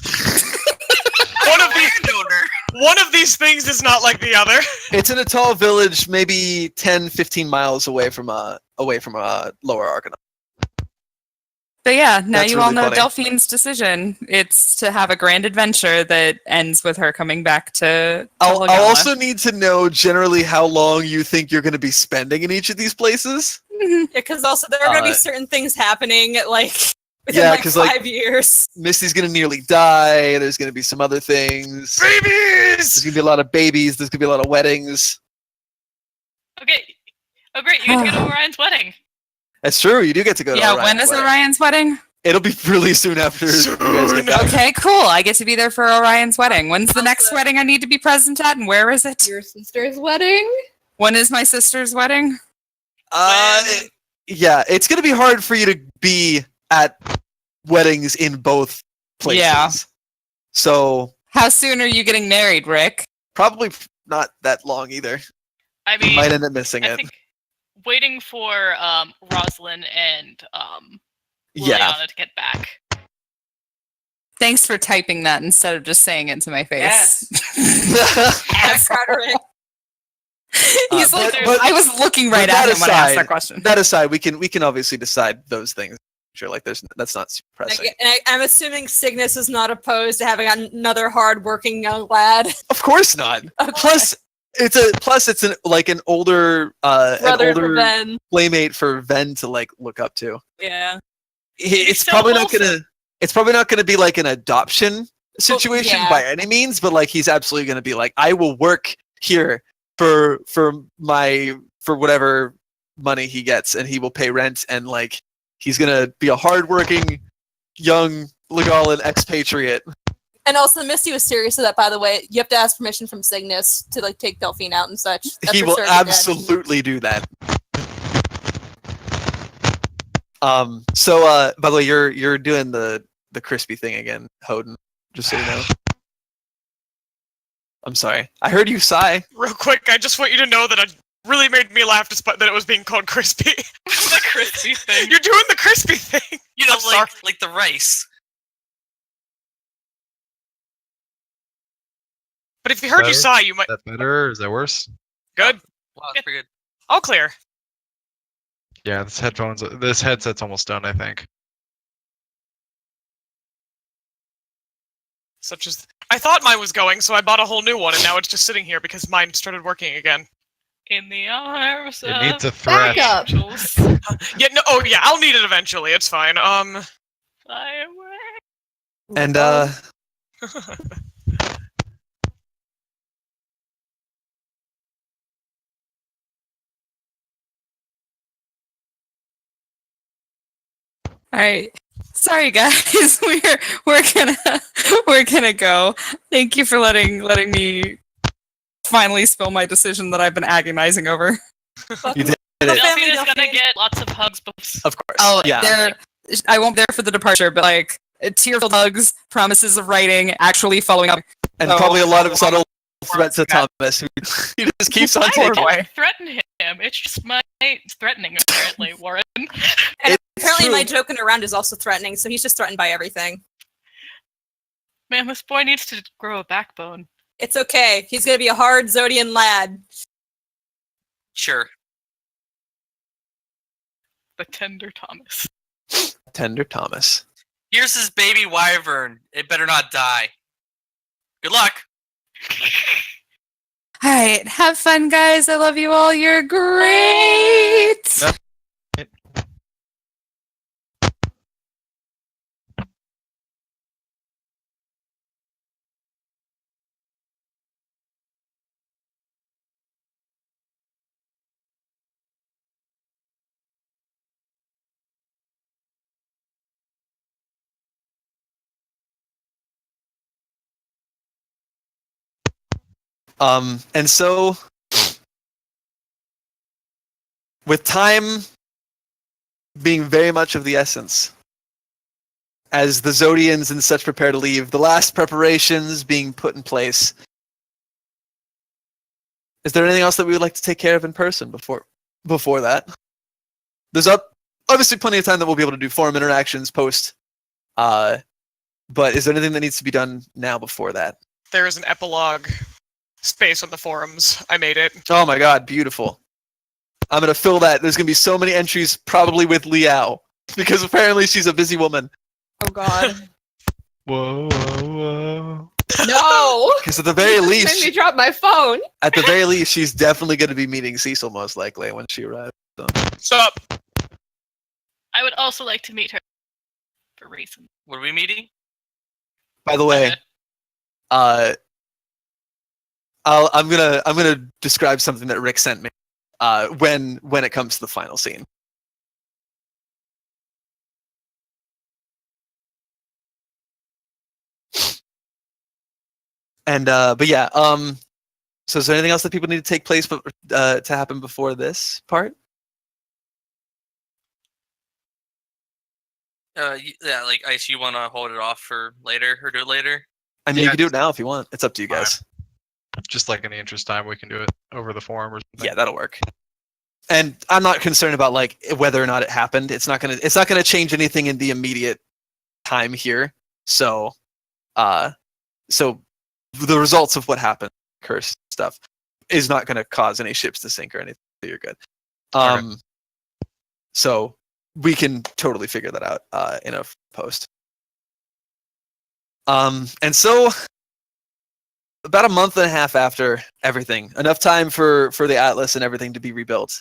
One of these things is not like the other. it's in a tall village, maybe 10, 15 miles away from Lower Arcanon. But yeah, now That's you all really know funny. Delphine's decision. It's to have a grand adventure that ends with her coming back to I'll Lagala. also need to know generally how long you think you're going to be spending in each of these places. Because also there are going to be certain things happening like within like 'cause, 5 years. Misty's going to nearly die. There's going to be some other things. There's Babies! going to be a lot of babies. There's going to be a lot of weddings. Okay. Oh, great. You get to go to Orion's wedding. That's true. You do get to go to Yeah, Orion's when is wedding. Orion's wedding? It'll be really soon after you guys get back. Okay, cool. I get to be there for Orion's wedding. When's the next wedding I need to be present at, and where is it? Your sister's wedding? When is my sister's wedding? Yeah, it's going to be hard for you to be at weddings in both places. Yeah. So How soon are you getting married, Rick? probably not that long either. I You mean, might end up missing I it. think waiting for Rosalind and Yeah. Liliana to get back. Thanks for typing that instead of just saying it to my face. Yes, Carteret. He's like, but I was looking right that at him when I asked aside- that question. That aside, we can obviously decide those things. Sure, like that's not super pressing. I'm assuming Cygnus is not opposed to having another hard-working young lad. Of course not. Okay. Plus, it's an older Brother for Ben. playmate for Ven to like look up to. Yeah. It's so probably not wholesome. gonna. It's probably not gonna be like an adoption situation yeah. by any means, but like he's absolutely gonna be like, I will work here for whatever money he gets, and he will pay rent, and like he's gonna be a hardworking young Legalan expatriate. And also, Misty was serious with that, by the way. You have to ask permission from Cygnus to like take Delphine out and such. That's He for will sure, Dad. absolutely do that. So by the way, you're doing the crispy thing again, Hoden, just so you know. I'm sorry. I heard you sigh. Real quick, I just want you to know that it really made me laugh despite that it was being called crispy. The crispy thing. You're doing the crispy thing! You know, I'm sorry. like the rice. But if you heard you Better? sigh, you might... Is that better? Is that worse? Good. Wow, that's pretty good. All clear. Yeah, this headset's almost done, I think. Such as... I thought mine was going, so I bought a whole new one, and now it's just sitting here because mine started working again. In the arms It of needs a threat. Back up. angels, Yeah, no, oh yeah, I'll need it eventually, it's fine. fly away. And All right. Sorry guys. We're gonna go. Thank you for letting me finally spill my decision that I've been agonizing over. you did Family it, Delphine is gonna Delphine. get lots of hugs. of course. Oh, yeah. I won't be there for the departure, but like tearful hugs, promises of writing, actually following up. And Oh. probably a lot of subtle threats to Thomas, who he just keeps on I taking. don't threaten him. It's just my threatening, apparently, Warren. And It's apparently, true. my joking around is also threatening, so he's just threatened by everything. Man, this boy needs to grow a backbone. It's okay. He's gonna be a hard Zodian lad. Sure. The tender Thomas. Tender Thomas. Here's his baby wyvern. It better not die. Good luck. All right, have fun, guys. I love you all. You're great. Yep. And so, with time being very much of the essence, as the Zodians and such prepare to leave, the last preparations being put in place, is there anything else that we would like to take care of in person before that? There's obviously plenty of time that we'll be able to do forum interactions post, but is there anything that needs to be done now before that? There is an epilogue space on the forums. I made it. Oh my god, beautiful. I'm going to fill that. There's going to be so many entries, probably with Liao, because apparently she's a busy woman. Oh god. Whoa, whoa, whoa. No! Because at the very Made me least, drop my phone. at the very least, she's definitely going to be meeting Cecil most likely when she arrives. So. Sup? I would also like to meet her for reasons. What are we meeting? By the way, I'm gonna describe something that Rick sent me when it comes to the final scene. And but yeah, so is there anything else that people need to take place to happen before this part? Yeah, like Ice, you want to hold it off for later or do it later? I mean, Yeah. you can do it now if you want. It's up to you guys. Just like in the interest of time, we can do it over the forum or something. Yeah, that'll work. And I'm not concerned about like whether or not it happened. It's not gonna change anything in the immediate time here. So, so the results of what happened, curse stuff, is not gonna cause any ships to sink or anything. So you're good. Okay. So we can totally figure that out in a post. And so about a month and a half after everything, enough time for the Atlas and everything to be rebuilt.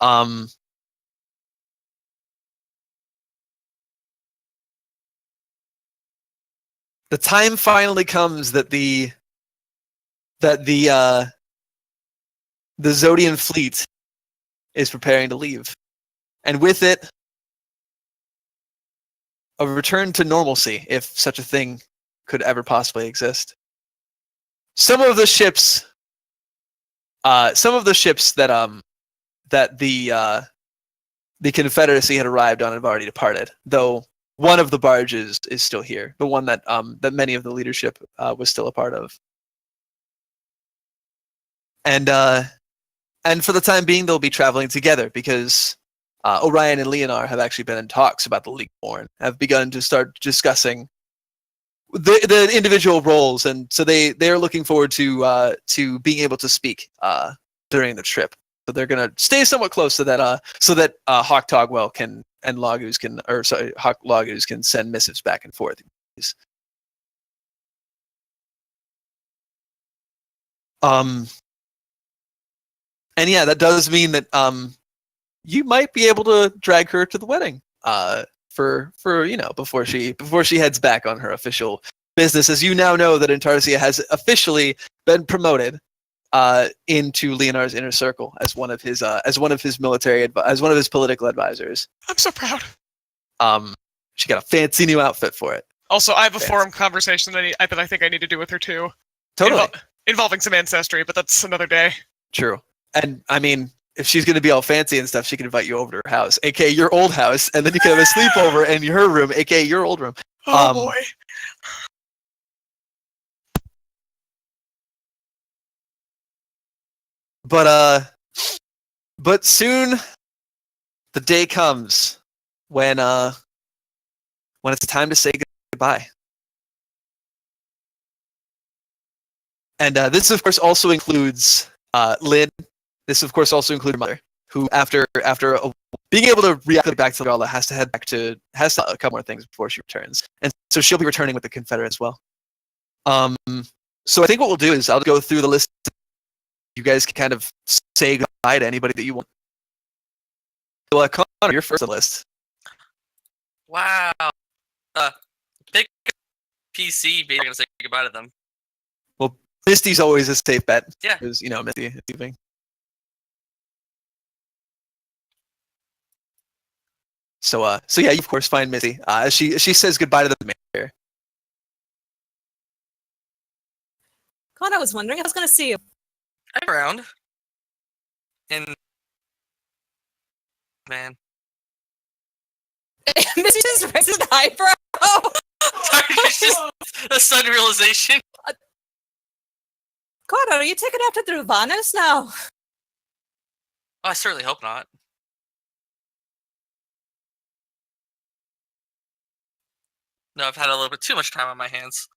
The time finally comes that the Zodian fleet is preparing to leave, and with it, a return to normalcy, if such a thing could ever possibly exist. Some of the ships that the Confederacy had arrived on have already departed, though one of the barges is still here, the one that many of the leadership was still a part of. And for the time being, they'll be traveling together because Orion and Leonar have actually been in talks about the Leagueborn, have begun to start discussing the individual roles, and so they are looking forward to being able to speak during the trip. So they're gonna stay somewhat close so that Hawk Togwell can and Laguz can, or sorry, Hawk Laguz can send missives back and forth. And yeah, that does mean that you might be able to drag her to the wedding for before she heads back on her official business, as you now know that Intarsia has officially been promoted into Leonar's inner circle as one of his political advisors. I'm so proud. She got a fancy new outfit for it. Also, I have a forum conversation that I think I need to do with her too. Totally. Involving some ancestry, but that's another day. True. And I mean, if she's going to be all fancy and stuff, she can invite you over to her house, aka your old house, and then you can have a sleepover in her room, aka your old room. Oh boy. But soon the day comes when it's time to say goodbye. And this, of course, also includes Lynn. This, of course, also includes her mother, who, after being able to react back to Gala, has to head back to a couple more things before she returns, and so she'll be returning with the Confederate as well. So I think what we'll do is I'll go through the list. You guys can kind of say goodbye to anybody that you want. So, Connor, you're first on the list. Wow. Pick PC. Basically, gonna say goodbye to them. Well, Misty's always a safe bet. Yeah. Because Misty is leaving. So yeah, you of course find Missy. She says goodbye to the mayor. God, I was wondering. I was going to see you. I'm around. And man, Missy just raises an eyebrow. sorry, it's just a sudden realization. God, are you taking after the Ruvanas now? Oh, I certainly hope not. No, I've had a little bit too much time on my hands.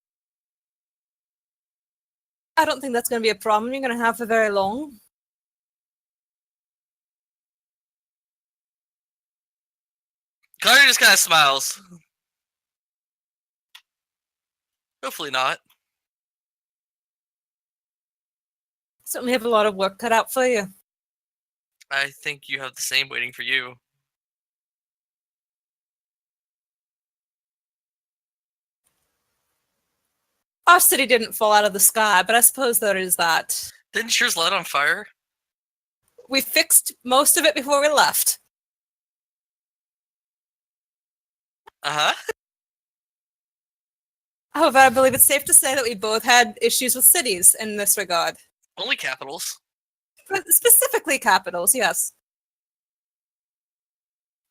I don't think that's going to be a problem you're going to have for very long. Connor just kind of smiles. Hopefully not. Certainly have a lot of work cut out for you. I think you have the same waiting for you. Our city didn't fall out of the sky, but I suppose there is that. Didn't yours light on fire? We fixed most of it before we left. Uh-huh. However, I believe it's safe to say that we both had issues with cities in this regard. Only capitals. But specifically capitals, yes.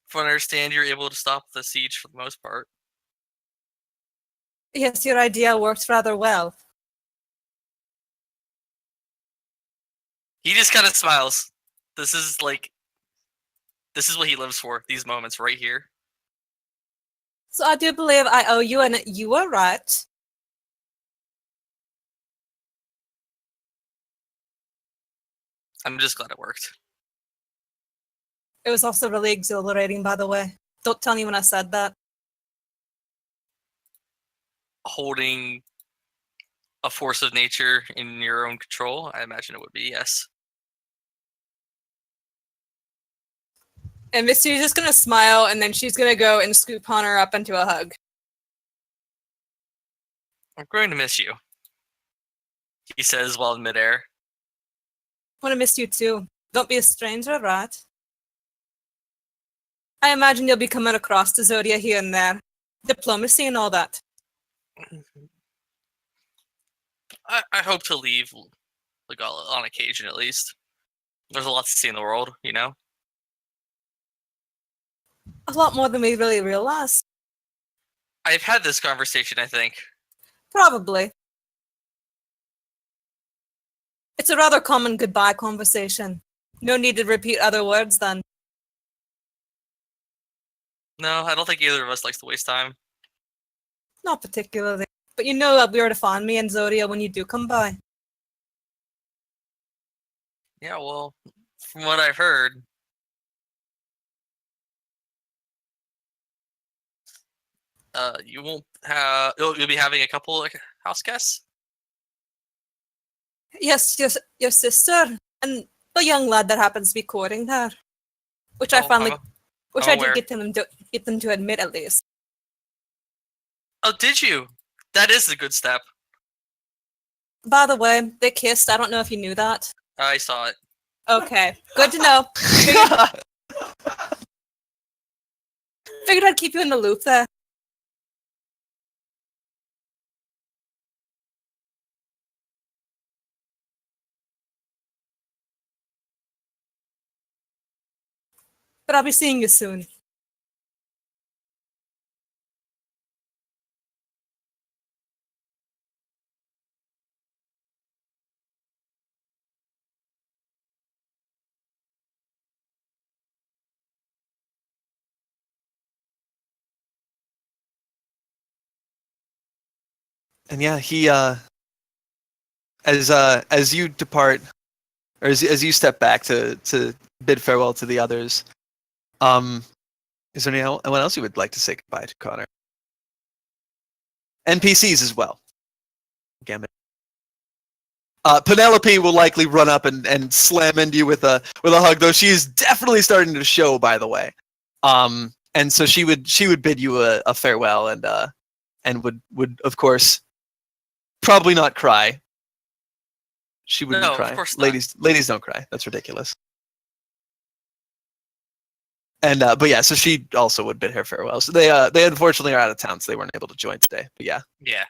From what I understand, you're able to stop the siege for the most part. Yes, your idea worked rather well. He just kind of smiles. This is what he lives for, these moments right here. So I do believe I owe you, and you were right. I'm just glad it worked. It was also really exhilarating, by the way. Don't tell anyone I said that. Holding a force of nature in your own control, I imagine it would be, yes. And Misty's just gonna smile, and then she's gonna go and scoop Connor up into a hug. I'm going to miss you, he says while in midair. I want to miss you too. Don't be a stranger, right? I imagine you'll be coming across to Zodia here and there. Diplomacy and all that. I hope to leave, like, on occasion at least. There's a lot to see in the world, you know? A lot more than we really realize. I've had this conversation, I think. Probably. It's a rather common goodbye conversation. No need to repeat other words then. No, I don't think either of us likes to waste time. Not particularly. But you know where to find me and Zodia when you do come by. Yeah, well, from what I've heard, you won't have. You'll be having a couple of house guests. Yes, your sister and the young lad that happens to be courting her, which I Oh, finally, which I aware. did get them to admit at least. Oh, did you? That is a good step. By the way, they kissed. I don't know if you knew that. I saw it. Okay, good to know. Figured I'd keep you in the loop there. But I'll be seeing you soon. And yeah, he as you depart, or as you step back to bid farewell to the others, is there anyone else you would like to say goodbye to, Connor? NPCs as well. Gambit. Penelope will likely run up and slam into you with a hug, though she is definitely starting to show, by the way. And so she would bid you a farewell and would of course probably not cry. She wouldn't No, cry. of course not. Ladies don't cry. That's ridiculous. And but yeah, so she also would bid her farewell. So they unfortunately are out of town, so they weren't able to join today. But yeah. Yeah.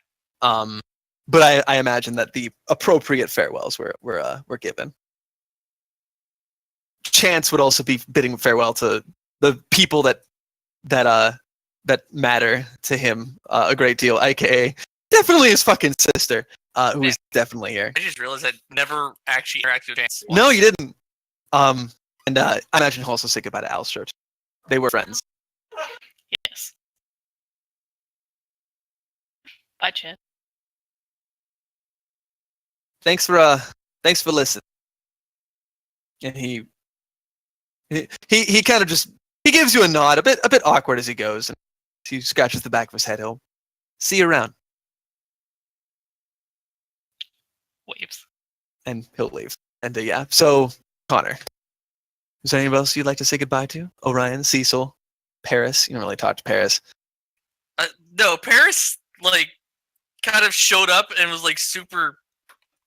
but I imagine that the appropriate farewells were given. Chance would also be bidding farewell to the people that matter to him a great deal, aka definitely his fucking sister, who is definitely here. I just realized I never actually interacted with Chance. No, you didn't. And I imagine he'll also say goodbye to Alistair. They were friends. Yes. Bye, Chad. Thanks for listening. And he kind of just he gives you a nod, a bit awkward as he goes, and he scratches the back of his head. He'll see you around, Waves. and he'll leave. And yeah, so Connor, is there anybody else you'd like to say goodbye to? Orion, Cecil, Paris. You don't really talk to Paris. No, Paris like kind of showed up and was like super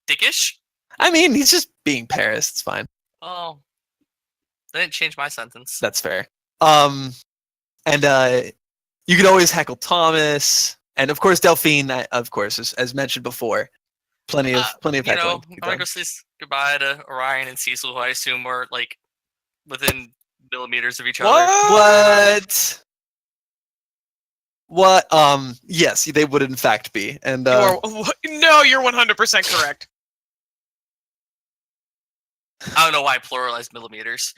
dickish. I mean, he's just being Paris. It's fine. Oh, that didn't change my sentence. That's fair. And you could always heckle Thomas, and of course Delphine. Of course, as mentioned before, plenty of You heckling. know, to be I'm gonna done. go say goodbye to Orion and Cecil, who I assume were like within millimeters of each other. What? What? Yes, they would in fact be. And No, you're 100% correct. I don't know why I pluralized millimeters.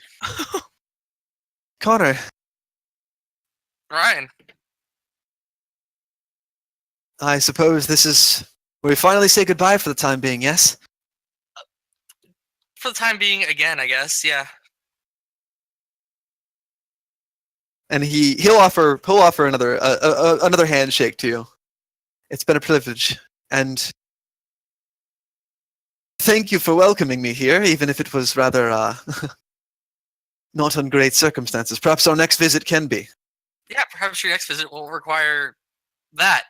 Connor, Orion. I suppose this is where we finally say goodbye for the time being. Yes. For the time being, again, I guess. Yeah. And he'll offer another another handshake to you. It's been a privilege, and thank you for welcoming me here, even if it was rather not on great circumstances. Perhaps our next visit can be. Yeah, perhaps your next visit will require that.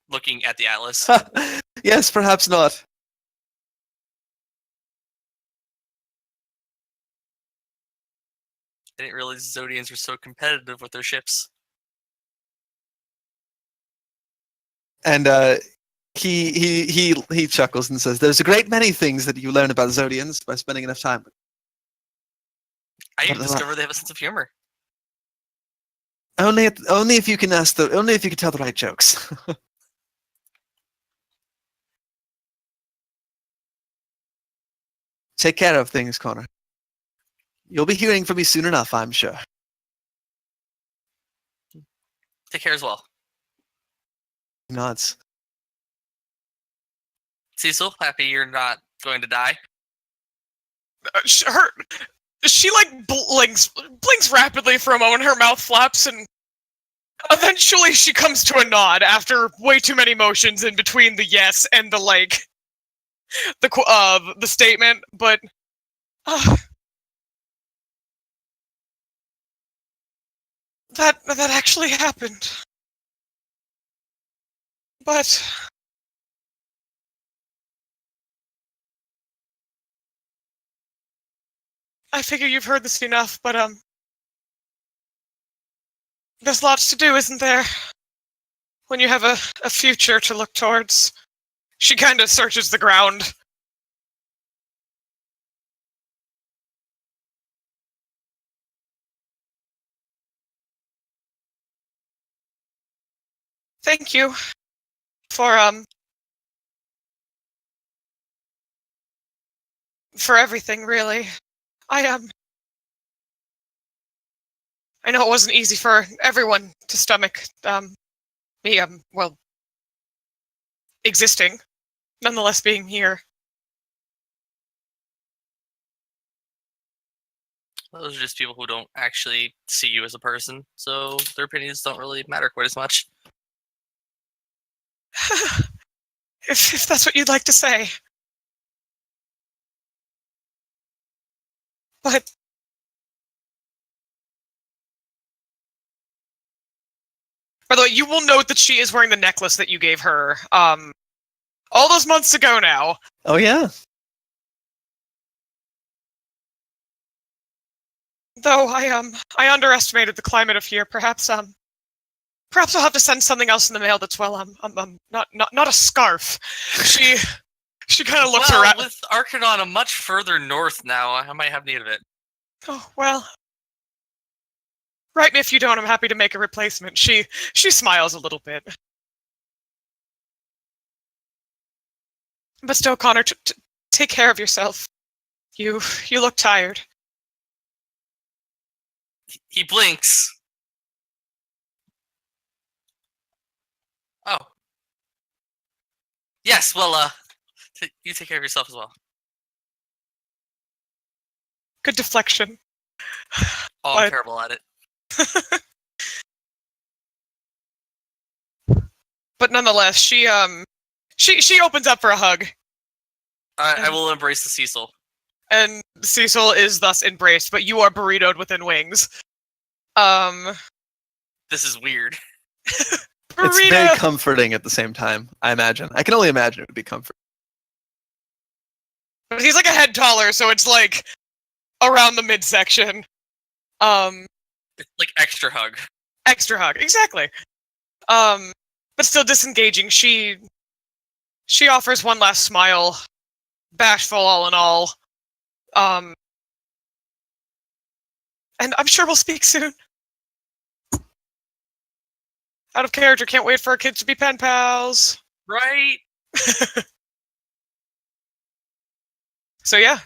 Looking at the atlas. Yes, perhaps not. I didn't realize Zodians were so competitive with their ships. And he chuckles and says, "There's a great many things that you learn about Zodians by spending enough time." I even discovered they have a sense of humor. Only if you can tell the right jokes. Take care of things, Connor. You'll be hearing from me soon enough, I'm sure. Take care as well. He nods. Cecil, happy you're not going to die. She like blinks rapidly for a moment. Her mouth flaps, and eventually she comes to a nod after way too many motions in between the yes and the the statement. But that actually happened. But I figure you've heard this enough, but there's lots to do, isn't there? When you have a future to look towards. She kind of searches the ground. Thank you for everything, really. I know it wasn't easy for everyone to stomach me well existing, nonetheless being here. Those are just people who don't actually see you as a person, so their opinions don't really matter quite as much. if that's what you'd like to say. But by the way, you will note that she is wearing the necklace that you gave her all those months ago now. Oh yeah. Though I underestimated the climate of here. Perhaps Perhaps I'll have to send something else in the mail that's not a scarf. She kind of looks around. With Arcanon much further north now, I might have need of it. Oh, well. Write me if you don't. I'm happy to make a replacement. She smiles a little bit. But still, Connor, take care of yourself. You look tired. He blinks. Oh. Yes, well, you take care of yourself as well. Good deflection. Oh, I'm terrible at it. But nonetheless, she opens up for a hug. I will embrace the Cecil. And Cecil is thus embraced, but you are burritoed within wings. This is weird. It's very comforting at the same time, I imagine. I can only imagine it would be comforting. But he's like a head taller, so it's like around the midsection. It's like extra hug. Extra hug, exactly. But still disengaging. She offers one last smile, bashful all in all. And I'm sure we'll speak soon. Out of character, can't wait for our kids to be pen pals. Right? So yeah.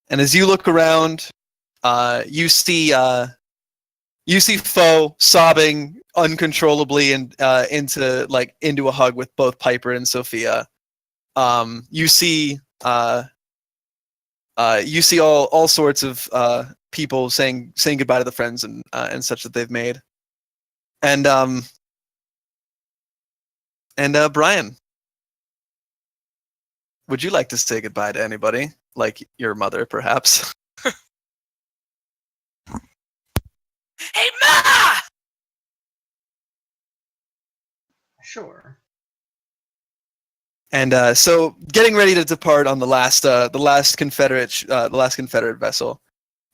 And as you look around, you see Foe sobbing uncontrollably and into a hug with both Piper and Sophia. You see all sorts of people saying goodbye to the friends and such that they've made. And Brian, would you like to say goodbye to anybody? Like your mother, perhaps? Hey, Ma! Sure. And so, getting ready to depart on the last Confederate vessel,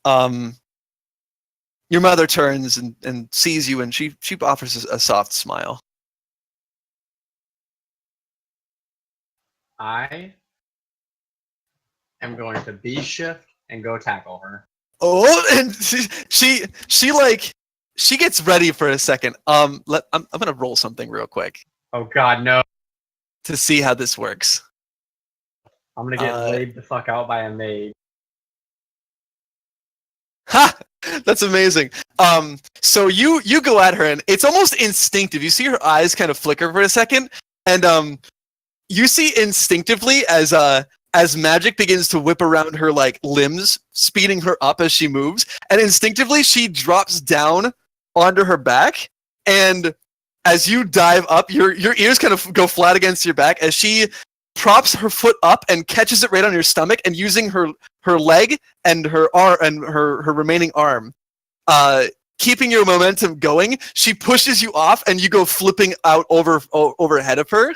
your mother turns and sees you, and she offers a soft smile. I am going to B shift and go tackle her. Oh, and she gets ready for a second. I'm gonna roll something real quick. Oh God, no! To see how this works. I'm gonna get laid the fuck out by a maid. Ha! That's amazing. So you go at her, and it's almost instinctive. You see her eyes kind of flicker for a second, and you see instinctively as magic begins to whip around her limbs, speeding her up as she moves, and instinctively she drops down onto her back, and as you dive up, your ears kind of go flat against your back as she props her foot up and catches it right on your stomach, and using her leg and her arm and her remaining arm, keeping your momentum going, she pushes you off, and you go flipping out overhead of her.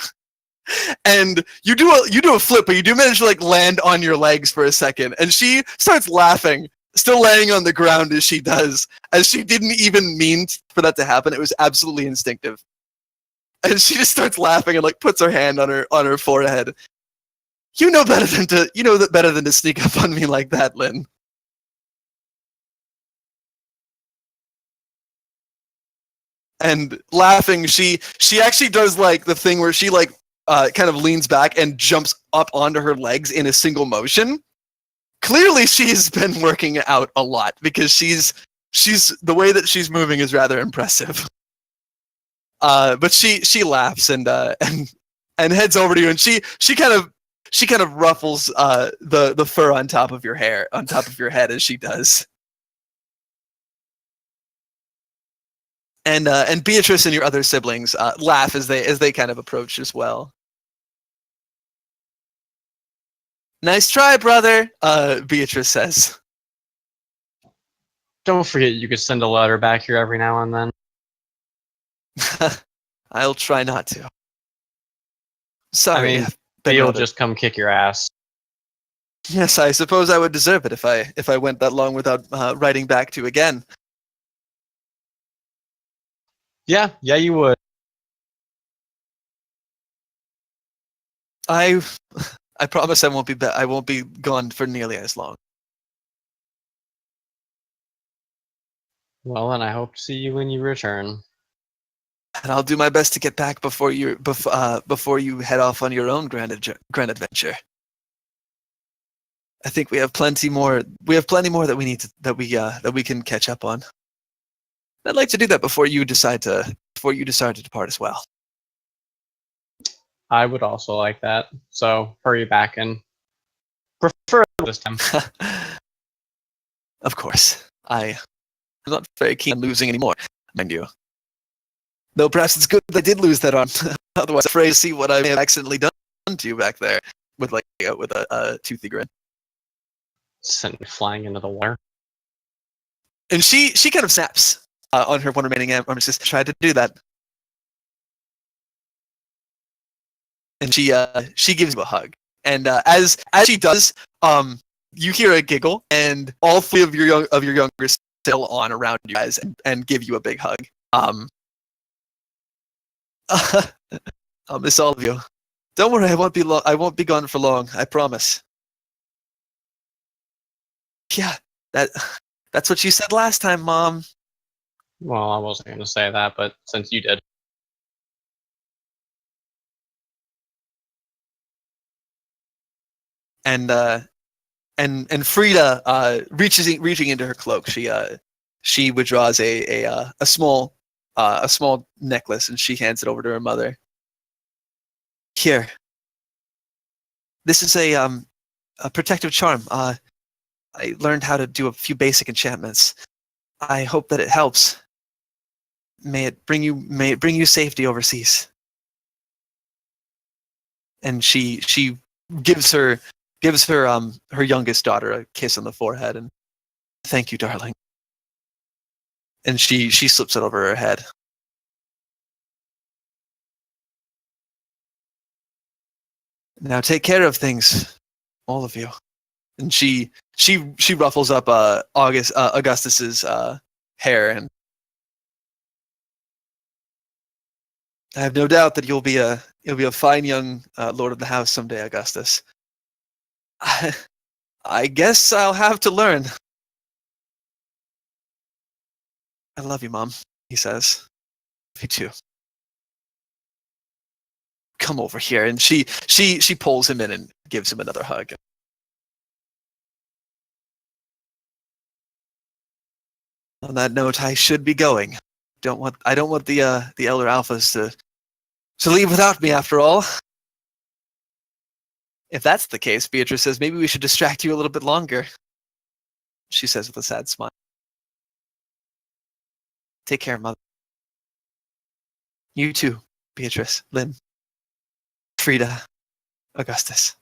And you do a flip, but you do manage to land on your legs for a second, and she starts laughing, still laying on the ground as she does, as she didn't even mean for that to happen. It was absolutely instinctive, and she just starts laughing and puts her hand on her forehead. You know better than to sneak up on me like that, Lynn. And laughing, she actually does the thing where she kind of leans back and jumps up onto her legs in a single motion. Clearly, she's been working out a lot, because she's the way that she's moving is rather impressive. But she laughs and heads over to you, and she kind of ruffles the fur on top of your head as she does. And Beatrice and your other siblings laugh as they kind of approach as well. Nice try, brother, Beatrice says. Don't forget you could send a letter back here every now and then. I'll try not to. Sorry. You'll just come kick your ass. Yes, I suppose I would deserve it if I went that long without writing back to you again. Yeah, you would. I promise I won't be I won't be gone for nearly as long. Well, then I hope to see you when you return. And I'll do my best to get back before you head off on your own grand adventure. I think we have plenty more. We have plenty more that we need to, that we can catch up on. I'd like to do that before you decide to depart as well. I would also like that. So hurry back and prefer this time. Of course, I'm not very keen on losing anymore, mind you. Though perhaps it's good that I did lose that arm. Otherwise, I'm afraid to see what I may have accidentally done to you back there with a toothy grin. Sent me flying into the water. And she kind of snaps on her one remaining arm. Just tried to do that, and she gives you a hug. And as she does, you hear a giggle, and all three of your younger still on around you guys and give you a big hug. I'll miss all of you. Don't worry, I won't be gone for long. I promise. Yeah, that's what you said last time, Mom. Well, I wasn't going to say that, but since you did. And Frida reaching into her cloak, she withdraws a small necklace and she hands it over to her mother. Here. This is a protective charm. I learned how to do a few basic enchantments. I hope that it helps. May it bring you safety overseas. And she gives her youngest daughter a kiss on the forehead and thank you, darling. And she slips it over her head. Now take care of things, all of you. And she ruffles up Augustus's hair, and I have no doubt that you'll be a fine young lord of the house someday, Augustus. I guess I'll have to learn. I love you, Mom, he says. Me too. Come over here. And she pulls him in and gives him another hug. On that note, I should be going. I don't want the elder alphas to leave without me after all. If that's the case, Beatrice says, maybe we should distract you a little bit longer. She says with a sad smile. Take care, Mother. You too, Beatrice, Lynn, Frida, Augustus.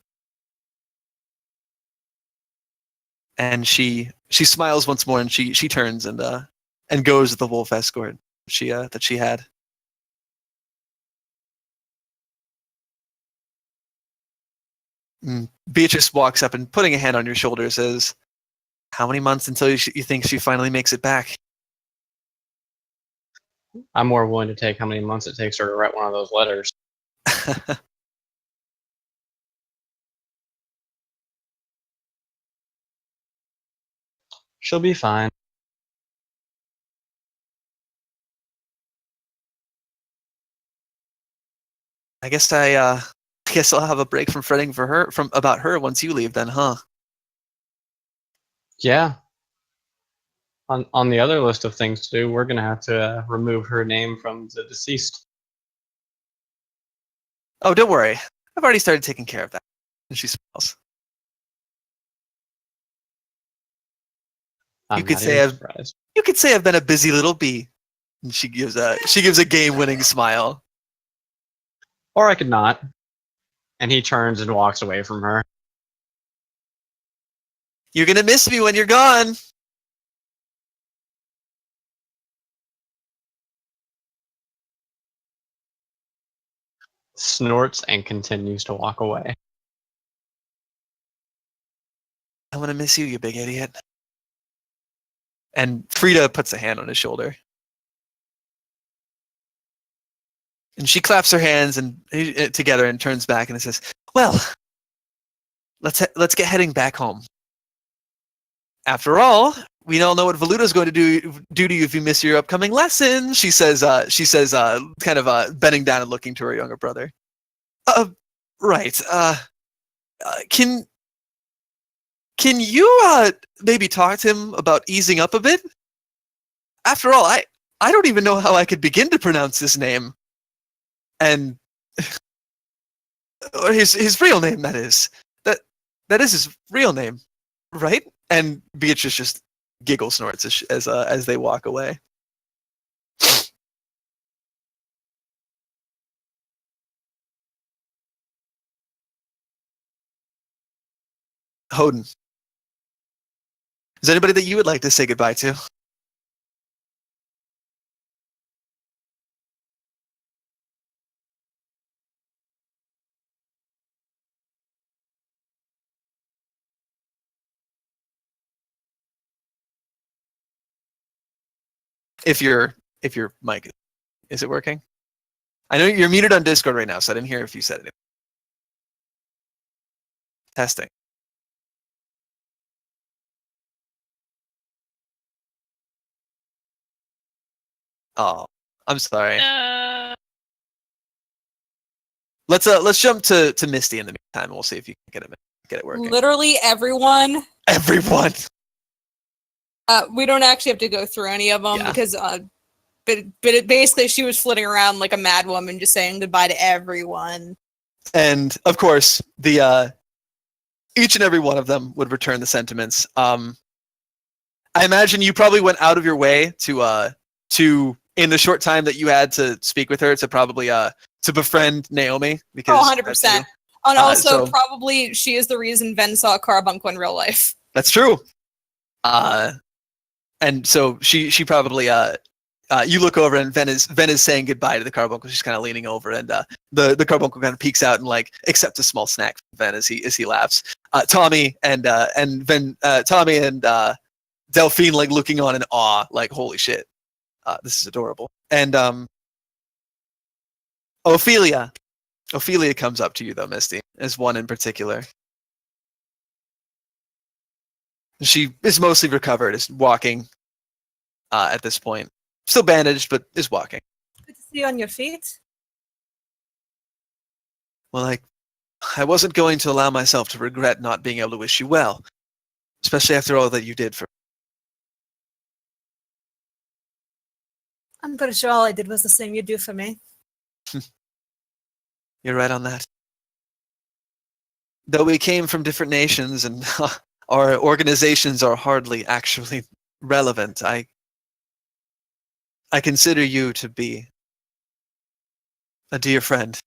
And she smiles once more, and she turns and goes with the wolf escort that she had. Beatrice walks up and, putting a hand on your shoulder, says, "How many months until you think she finally makes it back?" I'm more willing to take how many months it takes her to write one of those letters. She'll be fine. I guess I'll have a break from fretting about her once you leave then, huh? Yeah. On the other list of things to do, we're going to have to remove her name from the deceased. Oh, don't worry. I've already started taking care of that. And she smiles. You could say I've been a busy little bee. And she gives a game-winning smile. Or I could not. And he turns and walks away from her. You're gonna miss me when you're gone. Snorts and continues to walk away. I want to miss you, you big idiot. And Frida puts a hand on his shoulder. And she claps her hands and together and turns back and says, "Well, let's get heading back home. After all, we all know what Valuda's going to do to you if you miss your upcoming lesson." She says, kind of bending down and looking to her younger brother. Right. Can you maybe talk to him about easing up a bit? After all, I don't even know how I could begin to pronounce his name. And or his real name, that is. That is his real name, right? And Beatrice just giggle snorts as they walk away. Hoden, is there anybody that you would like to say goodbye to? If your mic is it working? I know you're muted on Discord right now, so I didn't hear if you said it. Testing. Oh, I'm sorry. Let's jump to Misty in the meantime. We'll see if you can get it working. Literally everyone. Everyone. We don't actually have to go through any of them because, basically she was flitting around like a mad woman, just saying goodbye to everyone. And of course, the each and every one of them would return the sentiments. I imagine you probably went out of your way to in the short time that you had to speak with her to probably to befriend Naomi because 100%. And also probably she is the reason Ven saw Carbuncle in real life. That's true. And so she probably you look over and Ven is saying goodbye to the Carbuncle. She's kind of leaning over and the Carbuncle kind of peeks out and like accepts a small snack from Ven as he laughs. Tommy and Delphine like looking on in awe, like holy shit, this is adorable. And Ophelia comes up to you though, Misty, as one in particular. She is mostly recovered, is walking at this point. Still bandaged, but is walking. Good to see you on your feet. Well, I wasn't going to allow myself to regret not being able to wish you well, especially after all that you did for. I'm pretty sure all I did was the same you do for me. You're right on that. Though we came from different nations and our organizations are hardly actually relevant, I consider you to be a dear friend.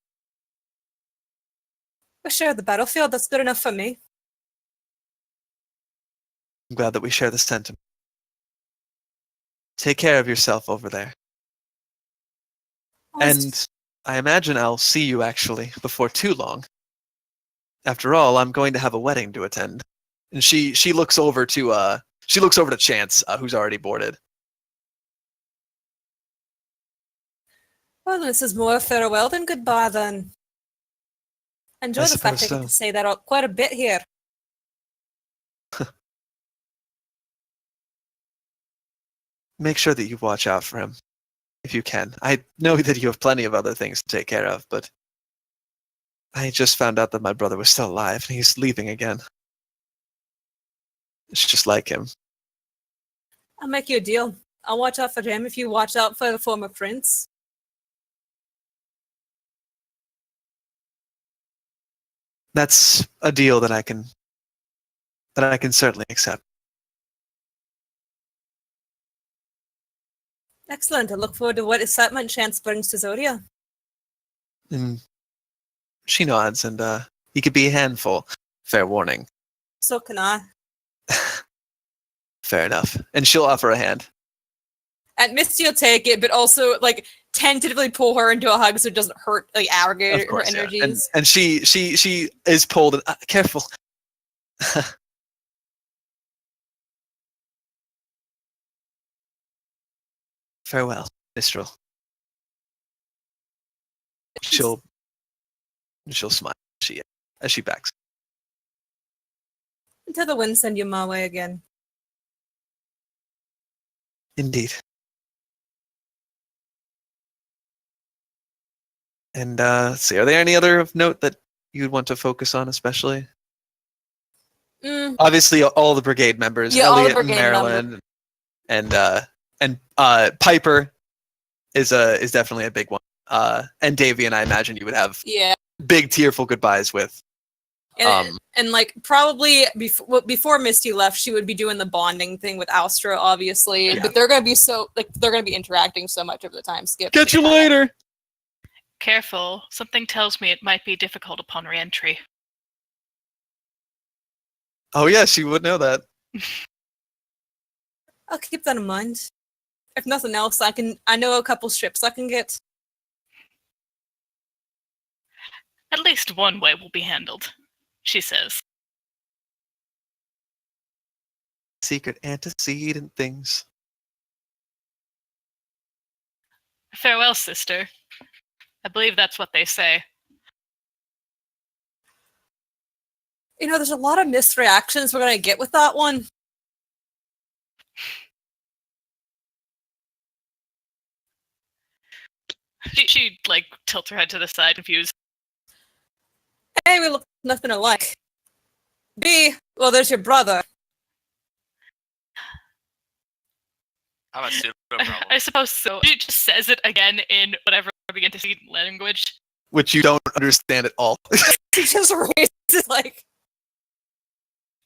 We share the battlefield. That's good enough for me. I'm glad that we share the sentiment. Take care of yourself over there. And I imagine I'll see you actually before too long. After all, I'm going to have a wedding to attend. And she looks over to Chance, who's already boarded. Well, this is more farewell than goodbye then. Enjoy the fact I get to say that quite a bit here. Make sure that you watch out for him, if you can. I know that you have plenty of other things to take care of, but I just found out that my brother was still alive, and he's leaving again. It's just like him. I'll make you a deal. I'll watch out for him if you watch out for the former prince. That's a deal that I can certainly accept. Excellent. I look forward to what excitement Chance brings to Zodia. And she nods, and he could be a handful. Fair warning. So can I. Fair enough. And she'll offer a hand. And Misty will take it, but also like tentatively pull her into a hug so it doesn't hurt, like aggregate her energies. Yeah. And she is pulled. And, careful. Farewell, Mistral. she'll smile as she backs. Until the wind send you my way again. Indeed. And let's see, are there any other of note that you'd want to focus on, especially? Obviously, all the brigade members, Yeah, all the Elliot and brigade Marilyn, and Piper is definitely a big one. And Davy, and I imagine you would have Yeah. big tearful goodbyes with. And like probably before Misty left, she would be doing the bonding thing with Alstra, obviously. Yeah. But they're gonna be they're gonna be interacting so much over the time skip. Catch you later. Careful. Something tells me it might be difficult upon re-entry. Oh yeah, she would know that. I'll keep that in mind. If nothing else, I know a couple ships I can get. At least one way will be handled, she says. Secret antecedent things. Farewell, sister. I believe that's what they say. You know, there's a lot of missed reactions we're gonna get with that one. She like tilts her head to the side, confused. A, we look nothing alike. B, well, there's your brother. I'm a pseudo problem. I suppose so. She just says it again in whatever begin to see language. Which you don't understand at all. She just raises like.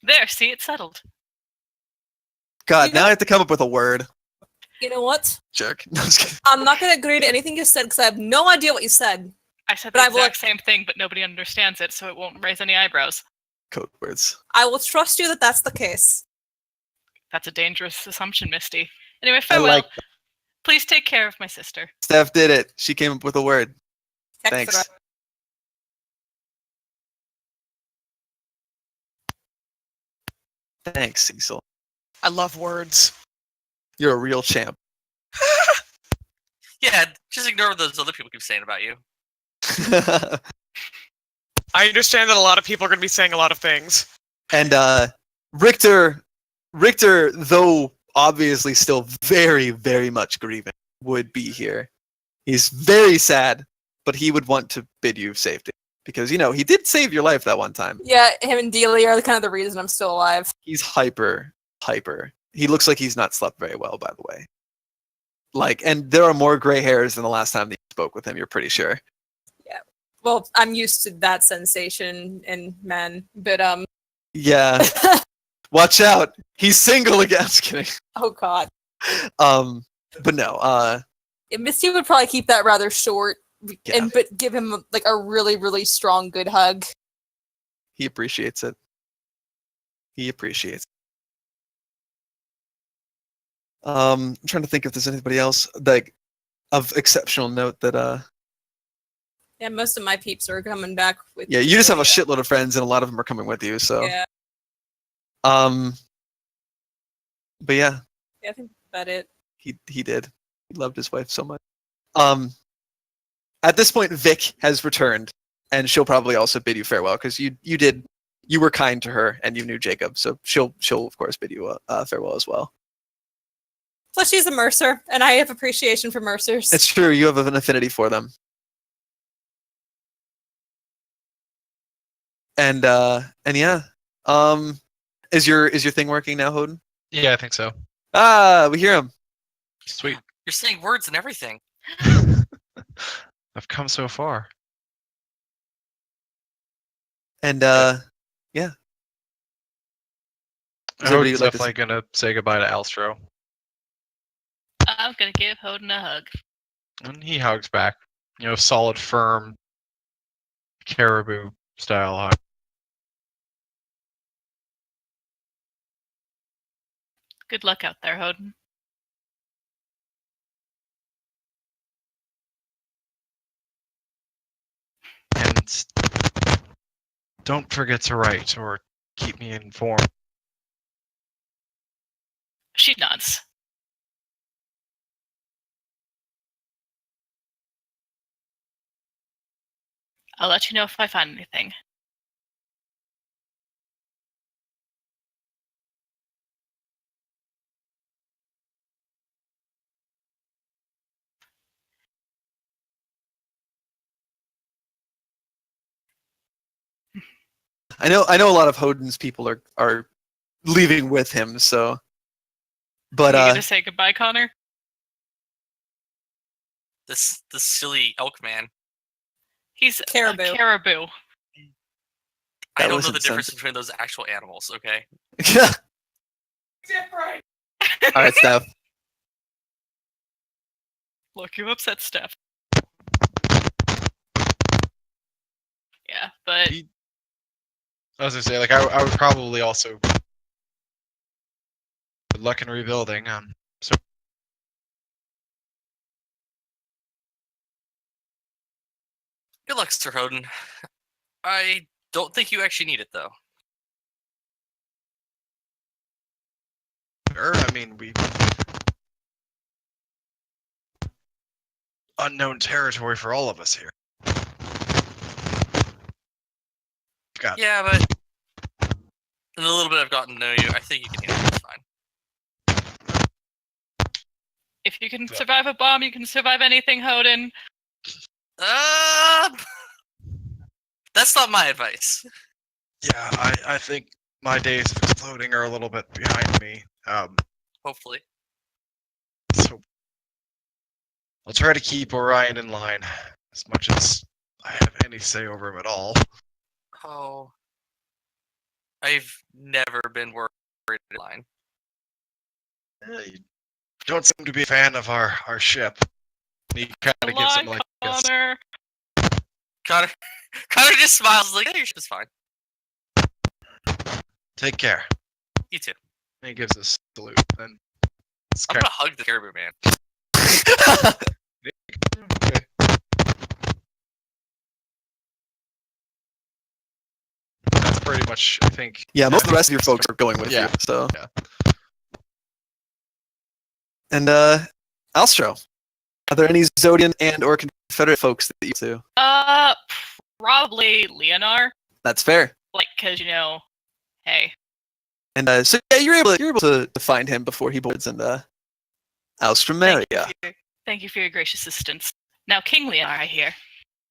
There, see, it's settled. God, now I have to come up with a word. You know what? Jerk. No, I'm just kidding. I'm not gonna agree to anything you said because I have no idea what you said. I said But the I will- exact same thing, but nobody understands it, so it won't raise any eyebrows. Code words. I will trust you that that's the case. That's a dangerous assumption, Misty. Anyway, farewell. like Please take care of my sister. Steph did it. She came up with a word. Text Thanks. her. Thanks, Cecil. I love words. You're a real champ. Yeah, just ignore what those other people keep saying about you. I understand that a lot of people are going to be saying a lot of things. And Richter, though obviously still very, very much grieving, would be here. He's very sad, but he would want to bid you safety. Because, you know, he did save your life that one time. Yeah, him and Delia are kind of the reason I'm still alive. He's hyper. He looks like he's not slept very well, by the way. Like, and there are more gray hairs than the last time that you spoke with him, you're pretty sure. Yeah. Well, I'm used to that sensation in men, but Yeah. Watch out. He's single again. I'm just kidding. oh god. But no, Misty would probably keep that rather short Yeah. but give him like a really, really strong good hug. he appreciates it. He appreciates it. I'm trying to think if there's anybody else like of exceptional note that Yeah, most of my peeps are coming back with yeah, you just have a shitload of friends and a lot of them are coming with you, so Yeah. But yeah, I think that's about it. he did. He loved his wife so much. At this point Vic has returned and she'll probably also bid you farewell because you were kind to her and you knew Jacob, so she'll of course bid you farewell as well. Plus, she's a mercer, and I have appreciation for mercers. It's true, you have an affinity for them. And yeah. Is your thing working now, Hoden? Yeah, I think so. Ah, we hear him. Sweet. You're saying words and everything. I've come so far. And yeah. Is Hoden's everybody like to definitely gonna say goodbye to Alstro. I'm gonna give Hoden a hug. And he hugs back. You know, solid, firm, caribou style hug. Good luck out there, Hoden. And don't forget to write or keep me informed. She nods. I'll let you know if I find anything. I know a lot of Hodin's people are leaving with him, so but Are you gonna say goodbye, Connor? This silly elk man. He's Caribou. a caribou. I That don't know wasn't the difference sensitive. between those actual animals, okay? Different. All right, Steph. Look, you upset Steph. Yeah, but I was gonna say, like, I would probably also good luck in rebuilding. So Good luck, Sir Hodin. I don't think you actually need it, though. I mean, we unknown territory for all of us here. Got Yeah, but in a little bit I've gotten to know you, I think you can handle this fine. if you can survive a bomb, you can survive anything, Hodin. That's not my advice. Yeah, I think my days of exploding are a little bit behind me. Hopefully. So I'll try to keep Orion in line as much as I have any say over him at all. Oh. I've never been worried in line. You don't seem to be a fan of our ship. He kind of gives him like this. Connor. Connor just smiles like, "Yeah, your ship's fine. Take care." You too." And he gives a salute. Then I'm gonna hug the caribou man. Okay. That's pretty much, I think. Yeah, most of the rest of your folks are going with Yeah. you. So Yeah. and Alstro, are there any Zodian and or Confederate folks that you to? Probably Leonar. That's fair. Like, cause hey. And so yeah, you're able to find him before he boards and Alstromeria. Thank you for your gracious assistance. Now, King Leonar, I hear.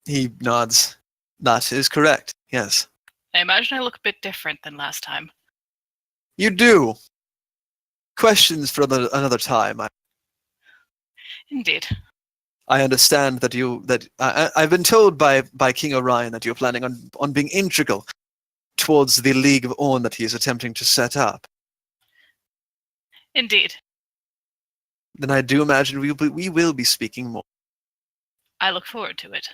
He nods. That is correct. Yes, I imagine I look a bit different than last time. you do. Questions for another time. Indeed. I understand that I've been told by King Orion that you're planning on being integral towards the League of Orn that he is attempting to set up. Indeed. Then I do imagine we will be speaking more. I look forward to it.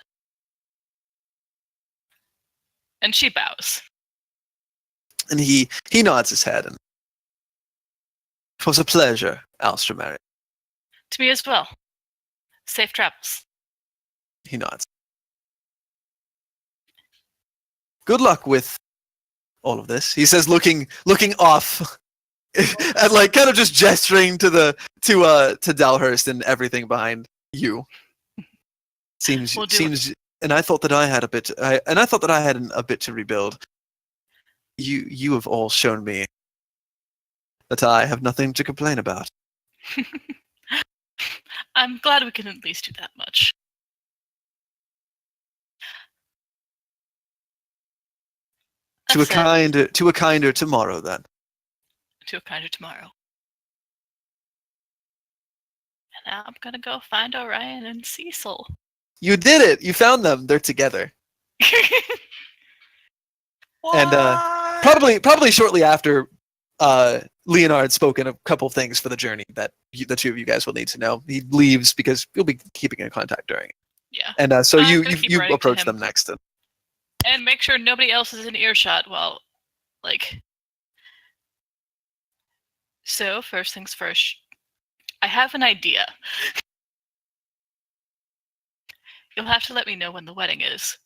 And she bows. And he nods his head. And it was a pleasure, Alstromeria. To me as well. Safe travels. He nods. Good luck with all of this, he says, looking off, and like kind of just gesturing to Dalhurst and everything behind you. Seems, and I thought that I had a bit, a bit to rebuild. You have all shown me that I have nothing to complain about. I'm glad we can at least do that much. To a kinder tomorrow, then. To a kinder tomorrow. And now I'm gonna go find Orion and Cecil. You did it! You found them. They're together. And probably shortly after, Leonard had spoken a couple things for the journey that the two of you guys will need to know. He leaves because you'll be keeping in contact during it. Yeah. And so I'm you gonna keep you writing to approach him. them next. And make sure nobody else is in earshot while, So, first things first. I have an idea. You'll have to let me know when the wedding is.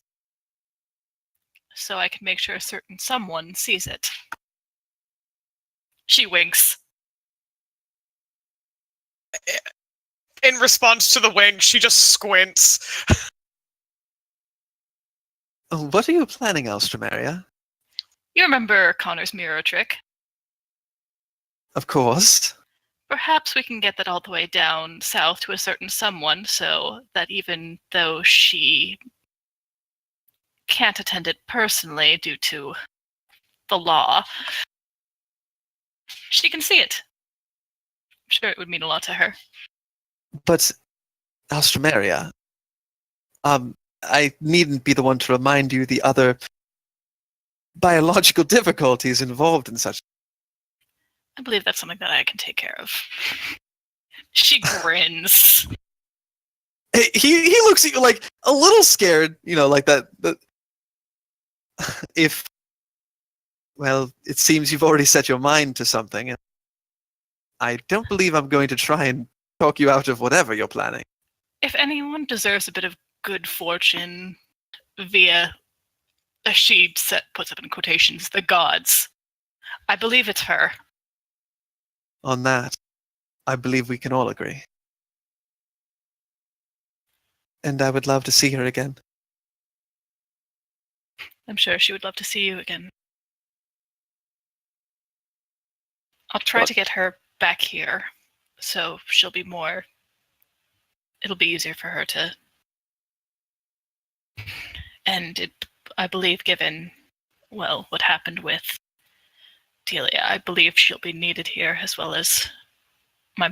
So I can make sure a certain someone sees it. She winks. In response to the wink, she just squints. What are you planning, Alstramaria? You remember Connor's mirror trick? Of course. Perhaps we can get that all the way down south to a certain someone so that even though she can't attend it personally due to the law, she can see it. I'm sure it would mean a lot to her. But, Alstramaria, I needn't be the one to remind you the other biological difficulties involved in such. I believe that's something that I can take care of. She grins. He looks at you like a little scared, like that. If, well, it seems you've already set your mind to something, and I don't believe I'm going to try and talk you out of whatever you're planning. If anyone deserves a bit of good fortune via, as she puts up in quotations, the gods, I believe it's her. On that, I believe we can all agree. And I would love to see her again. I'm sure she would love to see you again. I'll try to get her back here, so she'll be more... It'll be easier for her to... And I believe given, well, what happened with Delia, I believe she'll be needed here as well as my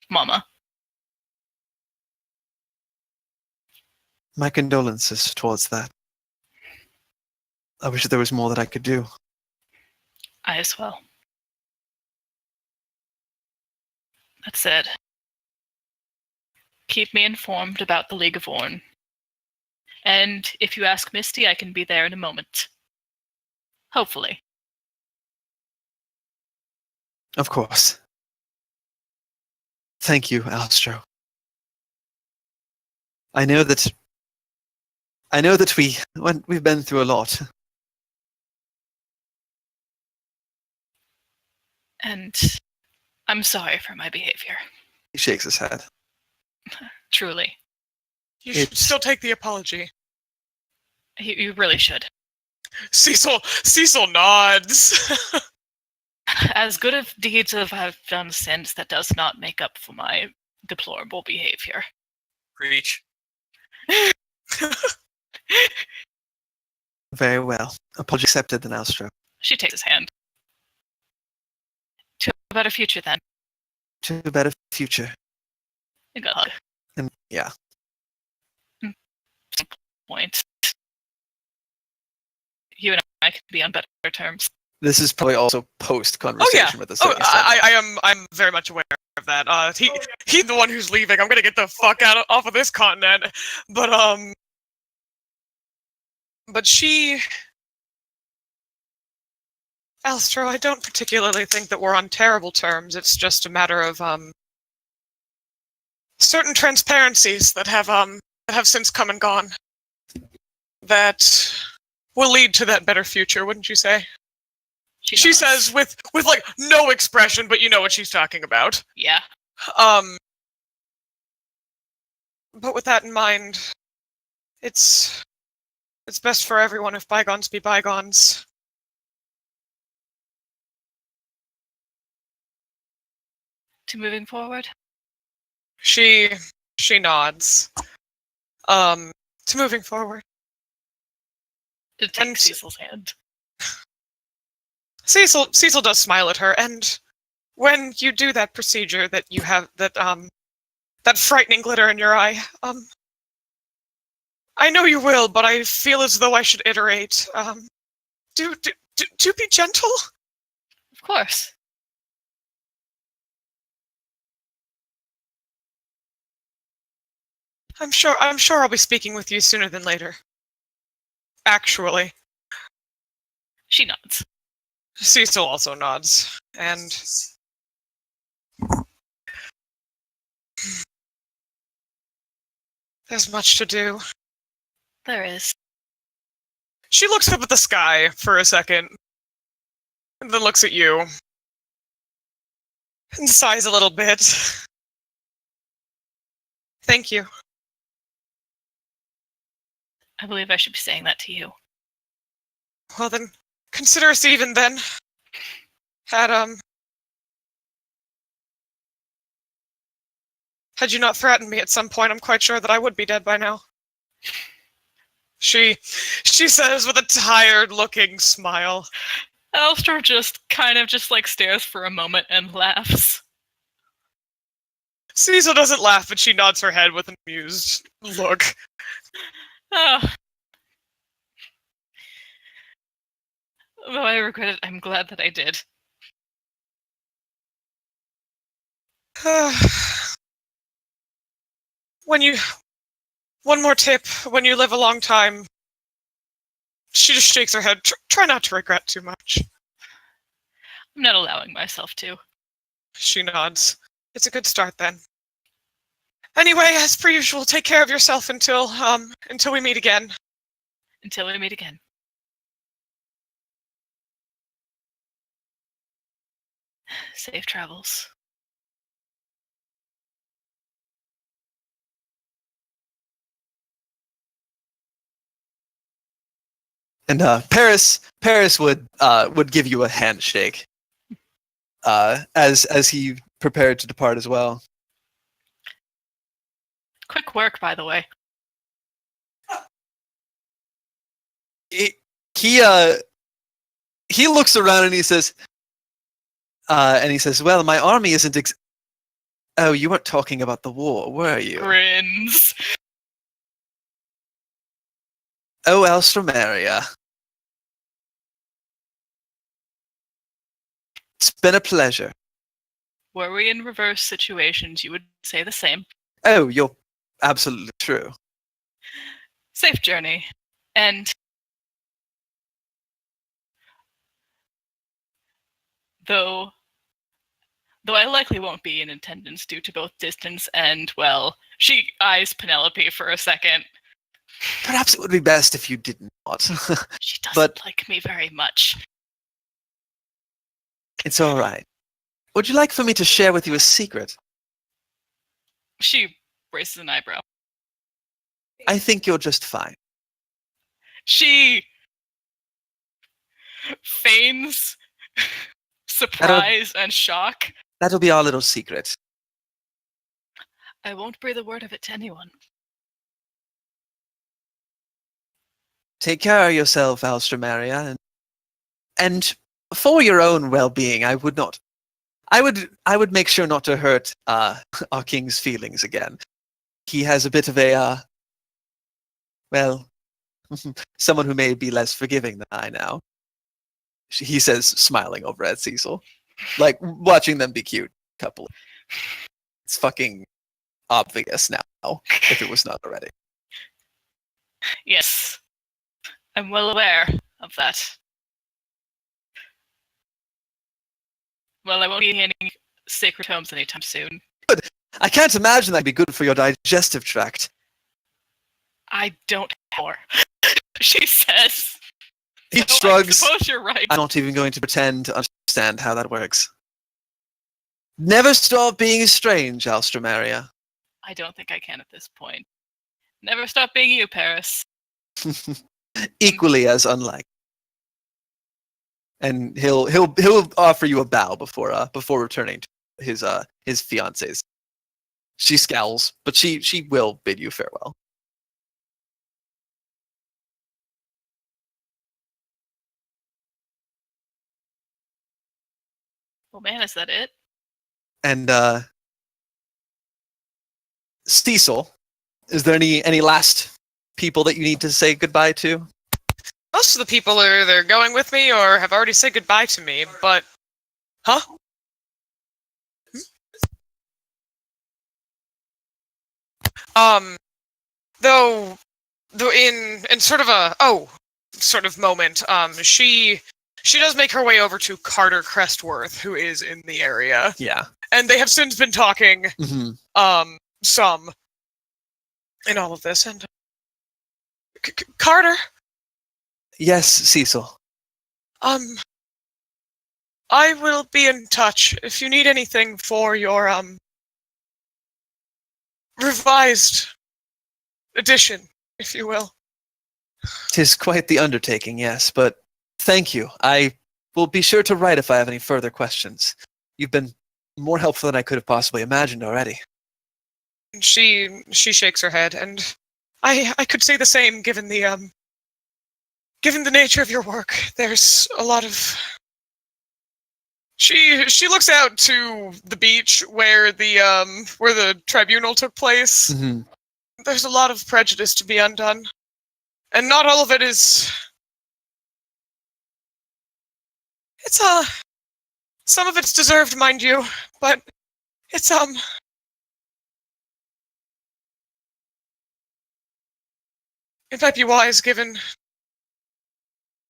mama. My condolences towards that. I wish there was more that I could do. I as well. That said, keep me informed about the League of Orn. And if you ask Misty, I can be there in a moment. Hopefully. Of course. Thank you, Alstro. I know that we've been through a lot. And I'm sorry for my behavior. He shakes his head. Truly. You should still take the apology. You really should. Cecil nods. As good of deeds as I've done since, that does not make up for my deplorable behavior. Preach. Very well. Apology accepted, then, Alstro. She takes his hand. To a better future, then. To a better future. And go hug. And yeah. Point. You and I could be on better terms. This is probably also post conversation with the second I'm very much aware of that. He's the one who's leaving. I'm gonna get the fuck off of this continent. But she, Alstro, I don't particularly think that we're on terrible terms. It's just a matter of certain transparencies that have since come and gone. That will lead to that better future, wouldn't you say? She says with like no expression, but you know what she's talking about. Yeah. But with that in mind, it's best for everyone if bygones be bygones. To moving forward? She nods. To moving forward. To take Cecil's hand. Cecil does smile at her, and when you do that procedure that you have that frightening glitter in your eye, I know you will, but I feel as though I should iterate. Do be gentle. Of course. I'm sure I'll be speaking with you sooner than later. Actually. She nods. Cecil also nods, and there's much to do. There is. She looks up at the sky for a second, and then looks at you, and sighs a little bit. Thank you. I believe I should be saying that to you. Well then, consider us even then. Had you not threatened me at some point, I'm quite sure that I would be dead by now. She says with a tired-looking smile. Alistair just stares for a moment and laughs. Cecil doesn't laugh, but she nods her head with an amused look. Oh. Though I regret it, I'm glad that I did. One more tip, when you live a long time, she just shakes her head. Try not to regret too much. I'm not allowing myself to. She nods. It's a good start then. Anyway, as per usual, take care of yourself until we meet again. Until we meet again. Safe travels. And Paris would give you a handshake as he prepared to depart as well. Quick work, by the way. He looks around and he says, "Well, my army isn't. Oh, you weren't talking about the war, were you?" Grins. Oh, Alstromeria. It's been a pleasure. Were we in reverse situations, you would say the same. Oh, you're absolutely true. Safe journey. And though I likely won't be in attendance due to both distance and, well, she eyes Penelope for a second. Perhaps it would be best if you did not. She doesn't But like me very much. it's all right. Would you like for me to share with you a secret? She raises an eyebrow. I think you're just fine. She feigns surprise and shock. That'll be our little secret. I won't breathe a word of it to anyone. Take care of yourself, Alstromeria, and for your own well-being, I would make sure not to hurt our king's feelings again. He has a bit of a someone who may be less forgiving than I now. He says, smiling over at Cecil, like watching them be cute couple. It's fucking obvious now, if it was not already. Yes, I'm well aware of that. Well, I won't be in any sacred homes anytime soon. Good. I can't imagine that'd be good for your digestive tract. I don't care. She says. He So shrugs. I suppose you're right. I'm not even going to pretend to understand how that works. Never stop being strange, Alstromeria. I don't think I can at this point. Never stop being you, Paris. Equally as unlike. And he'll offer you a bow before returning to his fiance's. She scowls, but she will bid you farewell. Well, man, is that it? And Cecil, is there any last people that you need to say goodbye to? Most of the people are either going with me or have already said goodbye to me, but... Huh? Though in sort of moment, she does make her way over to Carter Crestworth, who is in the area. Yeah. And they have since been talking, some in all of this, and... Carter? Yes, Cecil. I will be in touch if you need anything for your, revised edition, if you will. 'Tis quite the undertaking, yes, but thank you. I will be sure to write if I have any further questions. You've been more helpful than I could have possibly imagined already. She shakes her head, and I could say the same given the nature of your work. There's a lot of. She looks out to the beach where the tribunal took place. Mm-hmm. There's a lot of prejudice to be undone, and not all of it is. It's some of it's deserved, mind you, but it's it might be wise given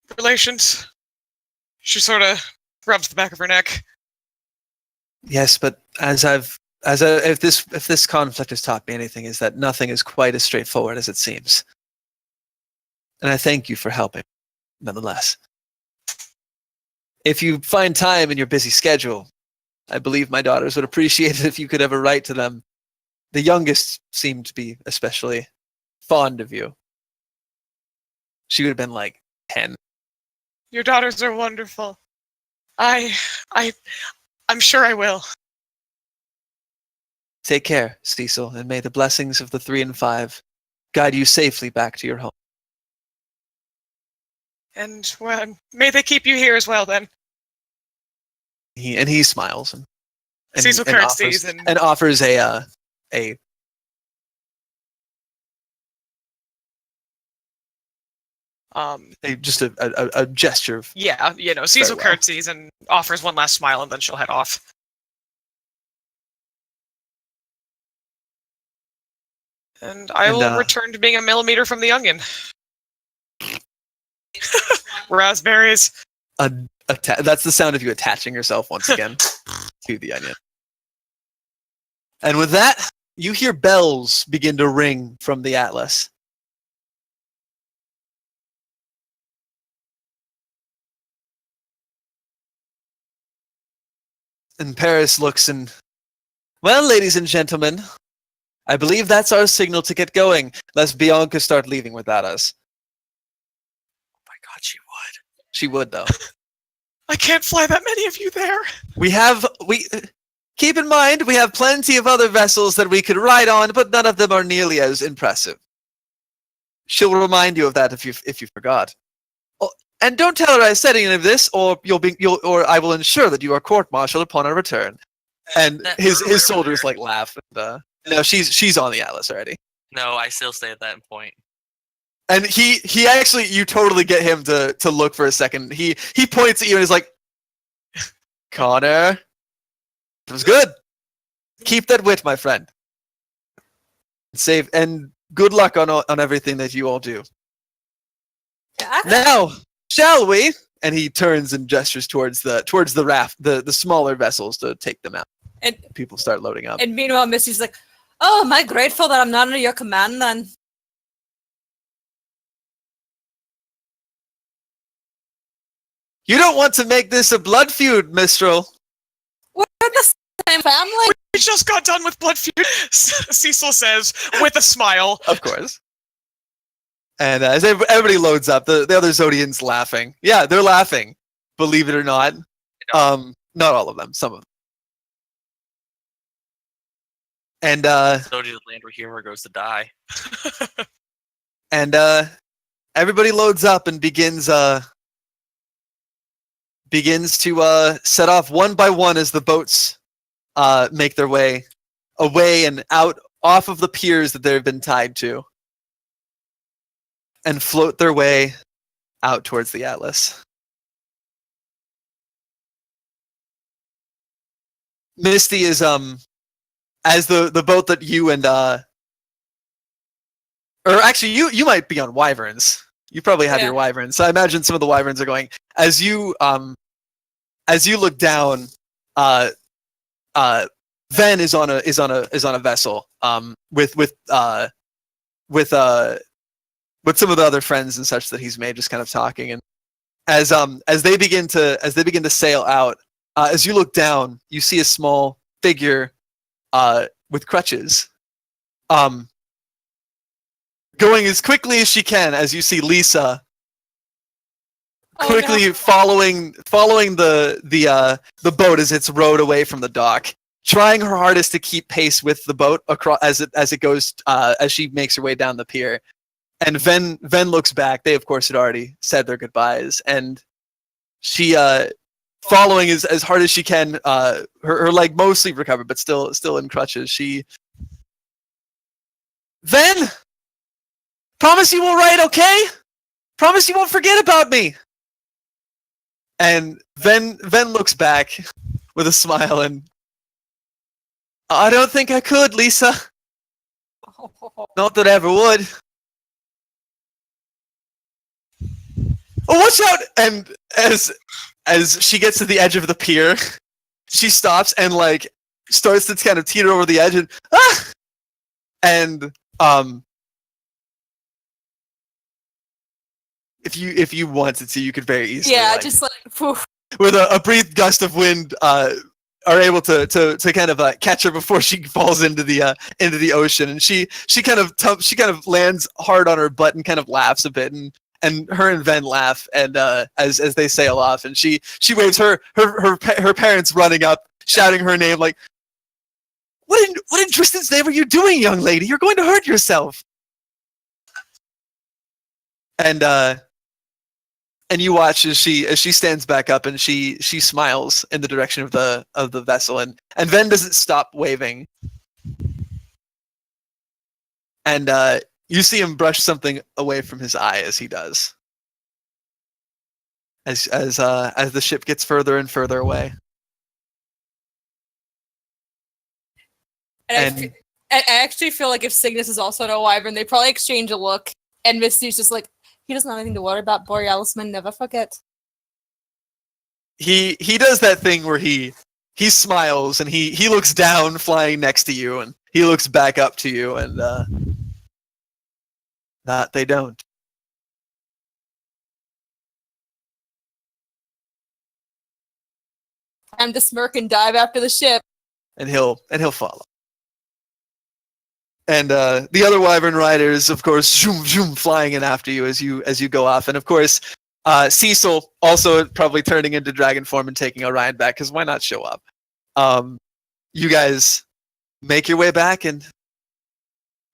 the relations. She sort of rubs the back of her neck. Yes, but if this conflict has taught me anything, is that nothing is quite as straightforward as it seems. And I thank you for helping, nonetheless. If you find time in your busy schedule, I believe my daughters would appreciate it if you could ever write to them. The youngest seemed to be especially fond of you. She would have been like 10. Your daughters are wonderful. I'm sure I will. Take care, Cecil, and may the blessings of the 3 and 5 guide you safely back to your home. And may they keep you here as well, then. He smiles and Cecil curtsies and offers a just a gesture of yeah, Cecil farewell. curtsies and offers one last smile, and then she'll head off. And I will return to being a millimeter from the onion. Raspberries. That's the sound of you attaching yourself once again to the onion. And with that, you hear bells begin to ring from the Atlas. And Paris looks and, well, ladies and gentlemen, I believe that's our signal to get going, lest Bianca start leaving without us. Oh my god, she would. She would, though. I can't fly that many of you there. Keep in mind, we have plenty of other vessels that we could ride on, but none of them are nearly as impressive. She'll remind you of that if you forgot. Oh, and don't tell her I said any of this, or I will ensure that you are court-martialed upon our return. And his soldiers like laugh. And, no, she's on the Atlas already. No, I still stay at that point. And he actually, you totally get him to look for a second. He points at you and he's like, Connor, it was good. Keep that wit, my friend. And good luck on everything that you all do. Yeah. Now, shall we? And he turns and gestures towards the raft, the smaller vessels to take them out. And people start loading up. And meanwhile, Missy's like, "Oh, am I grateful that I'm not under your command then?" You don't want to make this a blood feud, Mistral. We're the same family. We just got done with blood feud, Cecil says with a smile. Of course. And as everybody loads up, the other Zodians laughing. Yeah, they're laughing. Believe it or not. Not all of them. Some of them. And Zodia's land where humor goes to die. And everybody loads up and begins to set off one by one as the boats make their way away and out off of the piers that they've been tied to, and float their way out towards the Atlas. Misty is as the boat that you and or actually you might be on Wyverns. You probably have your Wyverns. So I imagine some of the Wyverns are going as you look down. Ven is on a vessel with some of the other friends and such that he's made, just kind of talking. And as they begin to sail out, as you look down, you see a small figure with crutches going as quickly as she can as you see Lisa Oh, quickly no. following the boat as it's rowed away from the dock, trying her hardest to keep pace with the boat across as it goes as she makes her way down the pier. And Ven looks back. They of course had already said their goodbyes, and she following as hard as she can. Her leg mostly recovered, but still in crutches. She Ven, promise you will write, okay? Promise you won't forget about me. And Ven looks back with a smile, and I don't think I could, Lisa. Not that I ever would. Oh, watch out! And as she gets to the edge of the pier, she stops and like starts to kind of teeter over the edge, and if you wanted to, you could very easily just like phew. with a brief gust of wind are able to kind of catch her before she falls into the ocean, and she kind of lands hard on her butt and kind of laughs a bit, and her and Ven laugh, and as they sail off, and she waves her parents running up, shouting her name like, what in Tristan's name are you doing, young lady? You're going to hurt yourself. And you watch as she stands back up, and she smiles in the direction of the vessel, and Ven doesn't stop waving. And you see him brush something away from his eye as he does. As the ship gets further and further away. And I actually feel like if Cygnus is also a wyvern, they probably exchange a look, and Misty's just like, he doesn't have anything to worry about. Borealisman, never forget. He does that thing where he smiles, and he looks down, flying next to you, and he looks back up to you, and that they don't. Time to smirk and dive after the ship. And he'll follow. And the other wyvern riders, of course, zoom, zoom, flying in after you as you go off. And of course, Cecil also probably turning into dragon form and taking Orion back, because why not show up? You guys make your way back and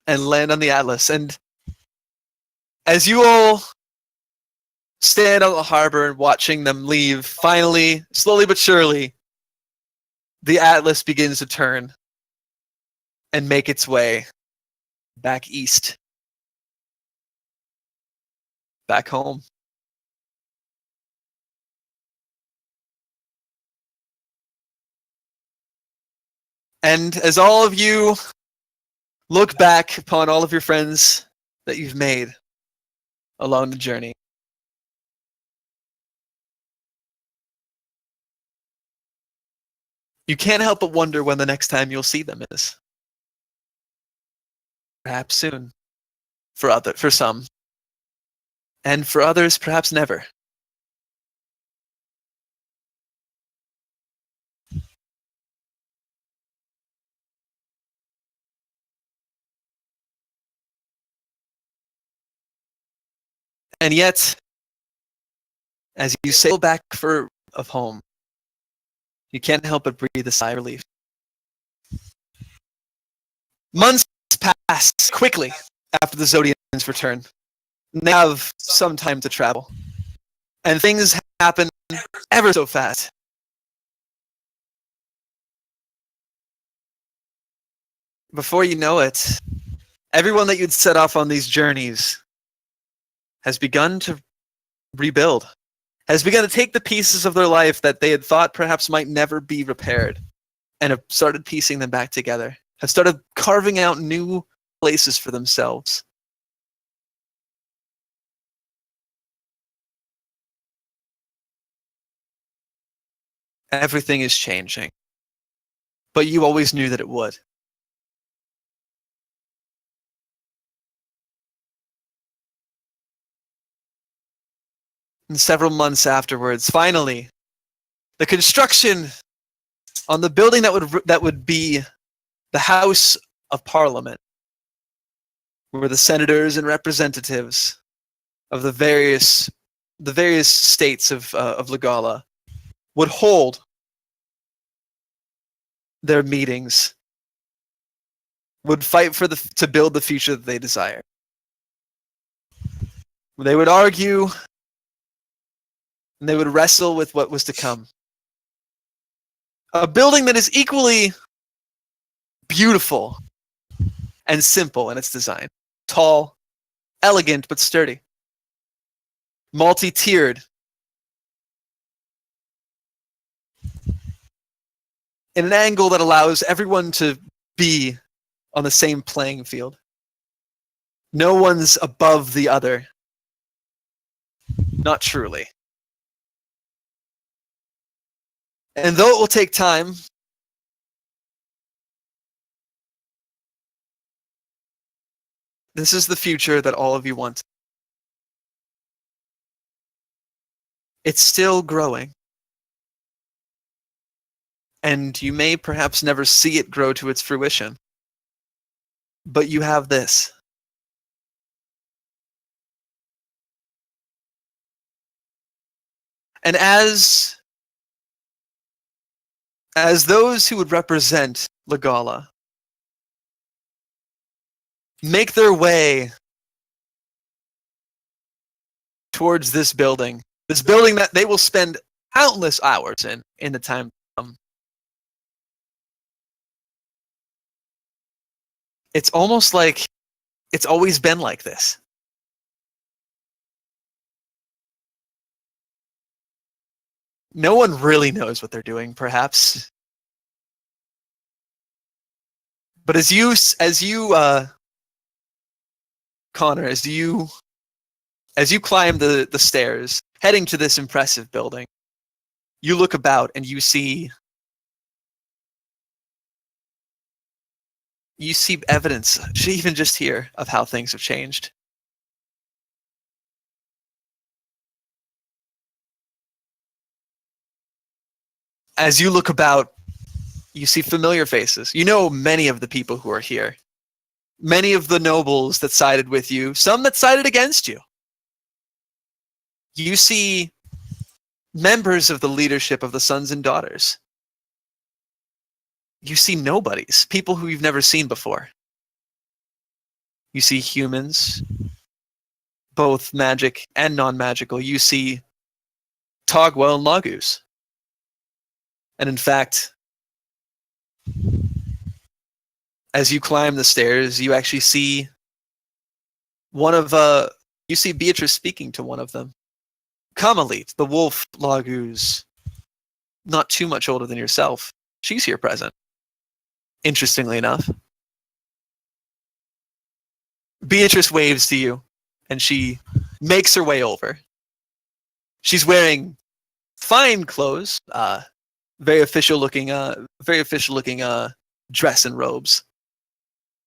land on the Atlas. And as you all stand on the harbor and watching them leave, finally, slowly but surely, the Atlas begins to turn and make its way back east. Back home. And as all of you look back upon all of your friends that you've made along the journey, you can't help but wonder when the next time you'll see them is. Perhaps soon. For some. And for others, perhaps never. And yet, as you sail back of home, you can't help but breathe a sigh of relief. Months pass quickly after the Zodians return. They have some time to travel. And things happen ever so fast. Before you know it, everyone that you'd set off on these journeys has begun to rebuild, has begun to take the pieces of their life that they had thought perhaps might never be repaired, and have started piecing them back together, have started carving out new places for themselves. Everything is changing, but you always knew that it would. And several months afterwards, finally, the construction on the building that would be the House of Parliament where the senators and representatives of the various states of Legala would hold their meetings, would fight to build the future that they desire. They would argue, and they would wrestle with what was to come. A building that is equally beautiful and simple in its design. Tall, elegant, but sturdy. Multi-tiered. In an angle that allows everyone to be on the same playing field. No one's above the other. Not truly. And though it will take time, this is the future that all of you want. It's still growing. And you may perhaps never see it grow to its fruition. But you have this. And as those who would represent Legala make their way towards this building that they will spend countless hours in the time to come, it's almost like it's always been like this. No one really knows what they're doing, perhaps. But as you, Connor, as you climb the stairs, heading to this impressive building, you look about and you see evidence, even just here, of how things have changed. As you look about, you see familiar faces. You know many of the people who are here. Many of the nobles that sided with you, some that sided against you. You see members of the leadership of the sons and daughters. You see nobodies, people who you've never seen before. You see humans, both magic and non-magical. You see Togwell and Lagus. And in fact, as you climb the stairs, you actually see you see Beatrice speaking to one of them. Kamalit, the wolf Lagus, not too much older than yourself. She's here present. Interestingly enough. Beatrice waves to you, and she makes her way over. She's wearing fine clothes, very official looking dress and robes.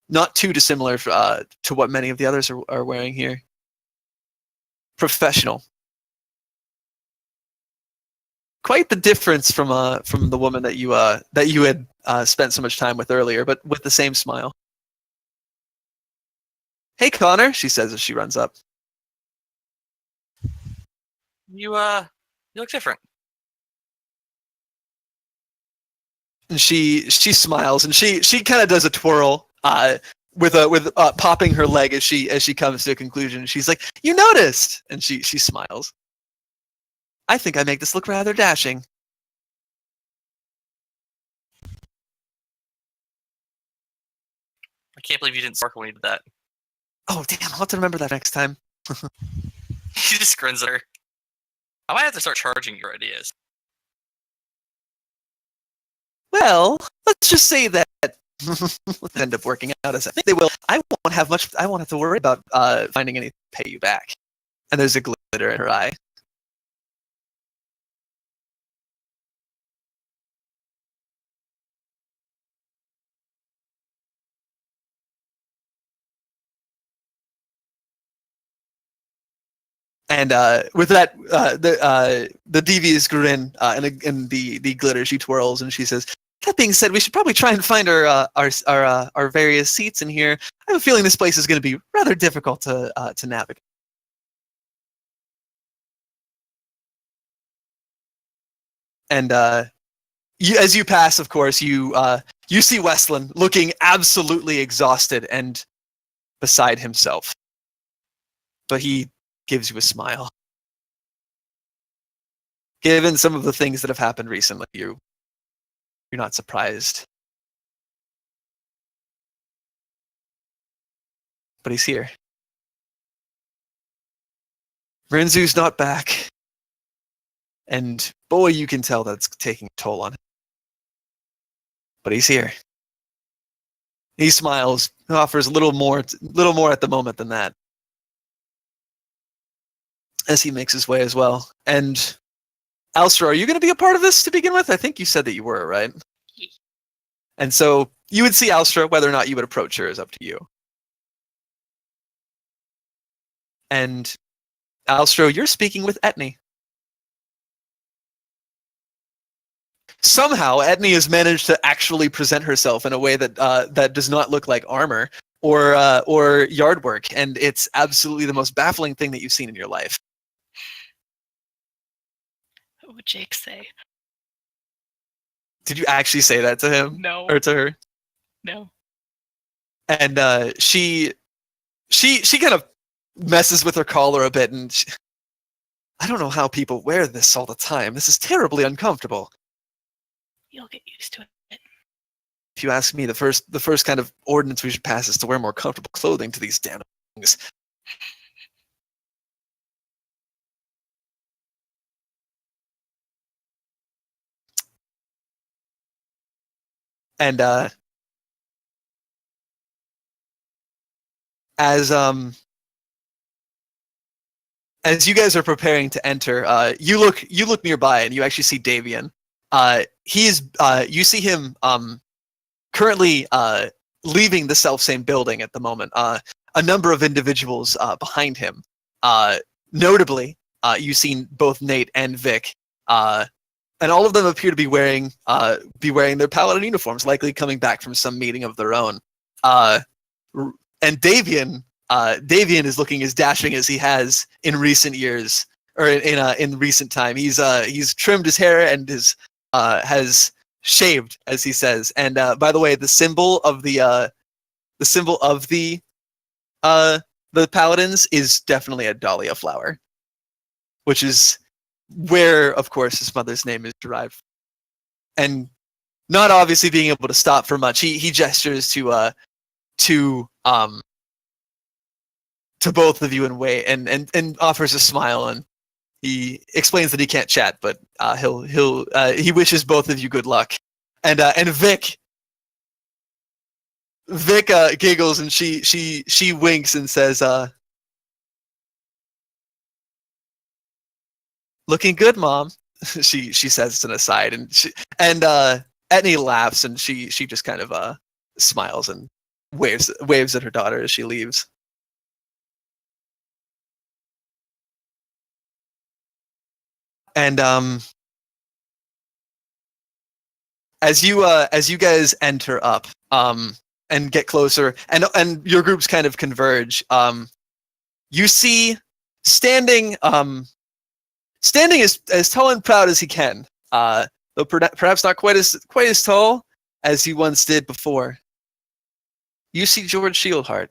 Not too dissimilar to what many of the others are wearing here. Professional. Quite the difference from the woman that you had spent so much time with earlier, but with the same smile. "Hey, Connor," she says as she runs up. You look different. And she smiles and she kind of does a twirl with popping her leg as she comes to a conclusion. She's like, "You noticed," and she smiles. "I think I make this look rather dashing." I can't believe you didn't sparkle when you did that. Oh damn! I'll have to remember that next time. He just grins at her. I might have to start charging your ideas. Well, let's just say that let's end up working out as I think they will. I won't have to worry about finding any to pay you back. And there's a glitter in her eye. And with that, the devious grin and the glitter, she twirls and she says, that being said, we should probably try and find our various seats in here. I have a feeling this place is going to be rather difficult to navigate. And as you pass, of course, you see Westland looking absolutely exhausted and beside himself. But he gives you a smile. Given some of the things that have happened recently, you're not surprised. But he's here. Renzu's not back. And boy, you can tell that's taking a toll on him. But he's here. He smiles, offers a little more at the moment than that. As he makes his way as well. And Alstra, are you going to be a part of this to begin with? I think you said that you were, right? And so you would see Alstra. Whether or not you would approach her is up to you. And Alstra, you're speaking with Etne. Somehow, Etne has managed to actually present herself in a way that that does not look like armor or yard work, and it's absolutely the most baffling thing that you've seen in your life. What would Jake say? Did you actually say that to him? No. Or to her? No. And she kind of messes with her collar a bit, and I don't know how people wear this all the time. This is terribly uncomfortable. You'll get used to it. If you ask me, the first kind of ordinance we should pass is to wear more comfortable clothing to these damn things. And as you guys are preparing to enter, you look nearby and you actually see Davian. You see him currently leaving the self-same building at the moment. A number of individuals behind him. Notably, you've seen both Nate and Vic, and all of them appear to be wearing their paladin uniforms, likely coming back from some meeting of their own. And Davian is looking as dashing as he has in recent years, or in recent time. He's trimmed his hair and has shaved, as he says. And by the way, the symbol of the paladins is definitely a dahlia flower, which is where, of course, his mother's name is derived. And not obviously being able to stop for much, he gestures to both of you and offers a smile, and he explains that he can't chat, but he wishes both of you good luck. And Vic giggles, and she winks and says, "Looking good, Mom." she says it's an aside, and Etne laughs, and she just kind of smiles and waves at her daughter as she leaves. And as you guys enter up and get closer, and your groups kind of converge, you see standing as tall and proud as he can, though perhaps not quite as tall as he once did before. You see George Shieldheart.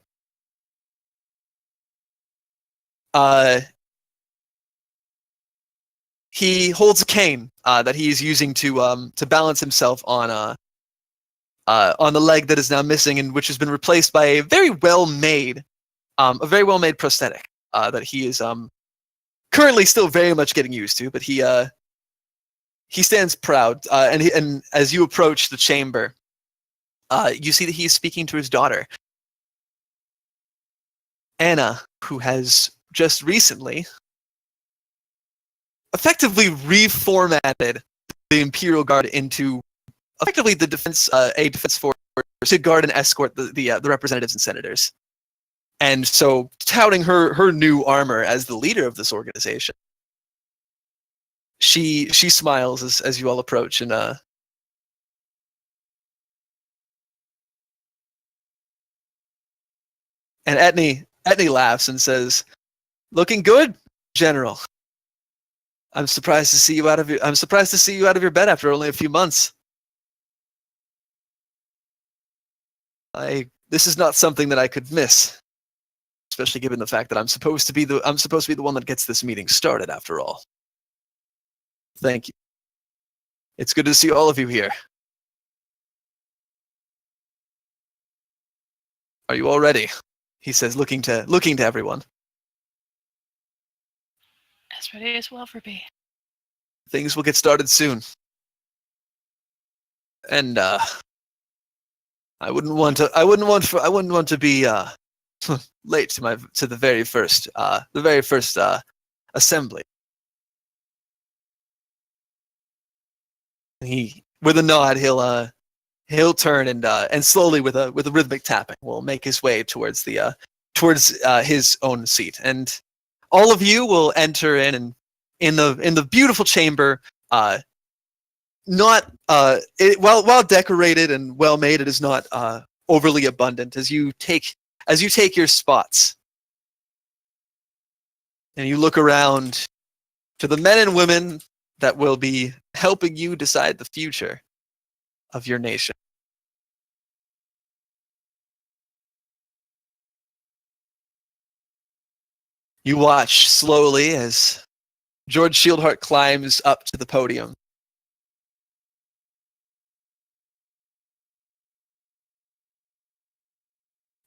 He holds a cane that he is using to balance himself on the leg that is now missing, and which has been replaced by a very well made prosthetic that he is currently still very much getting used to. But he stands proud, and as you approach the chamber, you see that he is speaking to his daughter, Anna, who has just recently effectively reformatted the Imperial Guard into effectively a defense force to guard and escort the representatives and senators. And so, touting her new armor as the leader of this organization, she smiles as you all approach, and And Etne laughs and says, "Looking good, General. I'm surprised to see you out of your bed after only a few months. This is not something that I could miss, especially given the fact that I'm supposed to be the one that gets this meeting started after all. Thank you. It's good to see all of you here. Are you all ready?" He says, looking to everyone. As ready as will ever be. Things will get started soon. And I wouldn't want to be late to the very first assembly. He, with a nod, he'll turn and slowly with a rhythmic tapping will make his way towards his own seat, and all of you will enter in the beautiful chamber. While decorated and well made, it is not overly abundant as you take your spots, and you look around to the men and women that will be helping you decide the future of your nation. You watch slowly as George Shieldheart climbs up to the podium.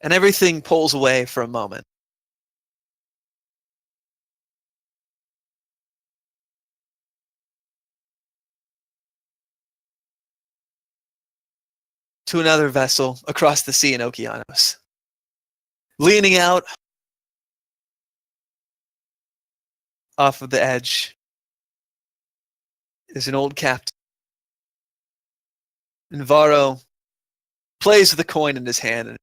And everything pulls away for a moment. To another vessel across the sea in Okeanos. Leaning out off of the edge is an old captain. And Varro plays with the coin in his hand and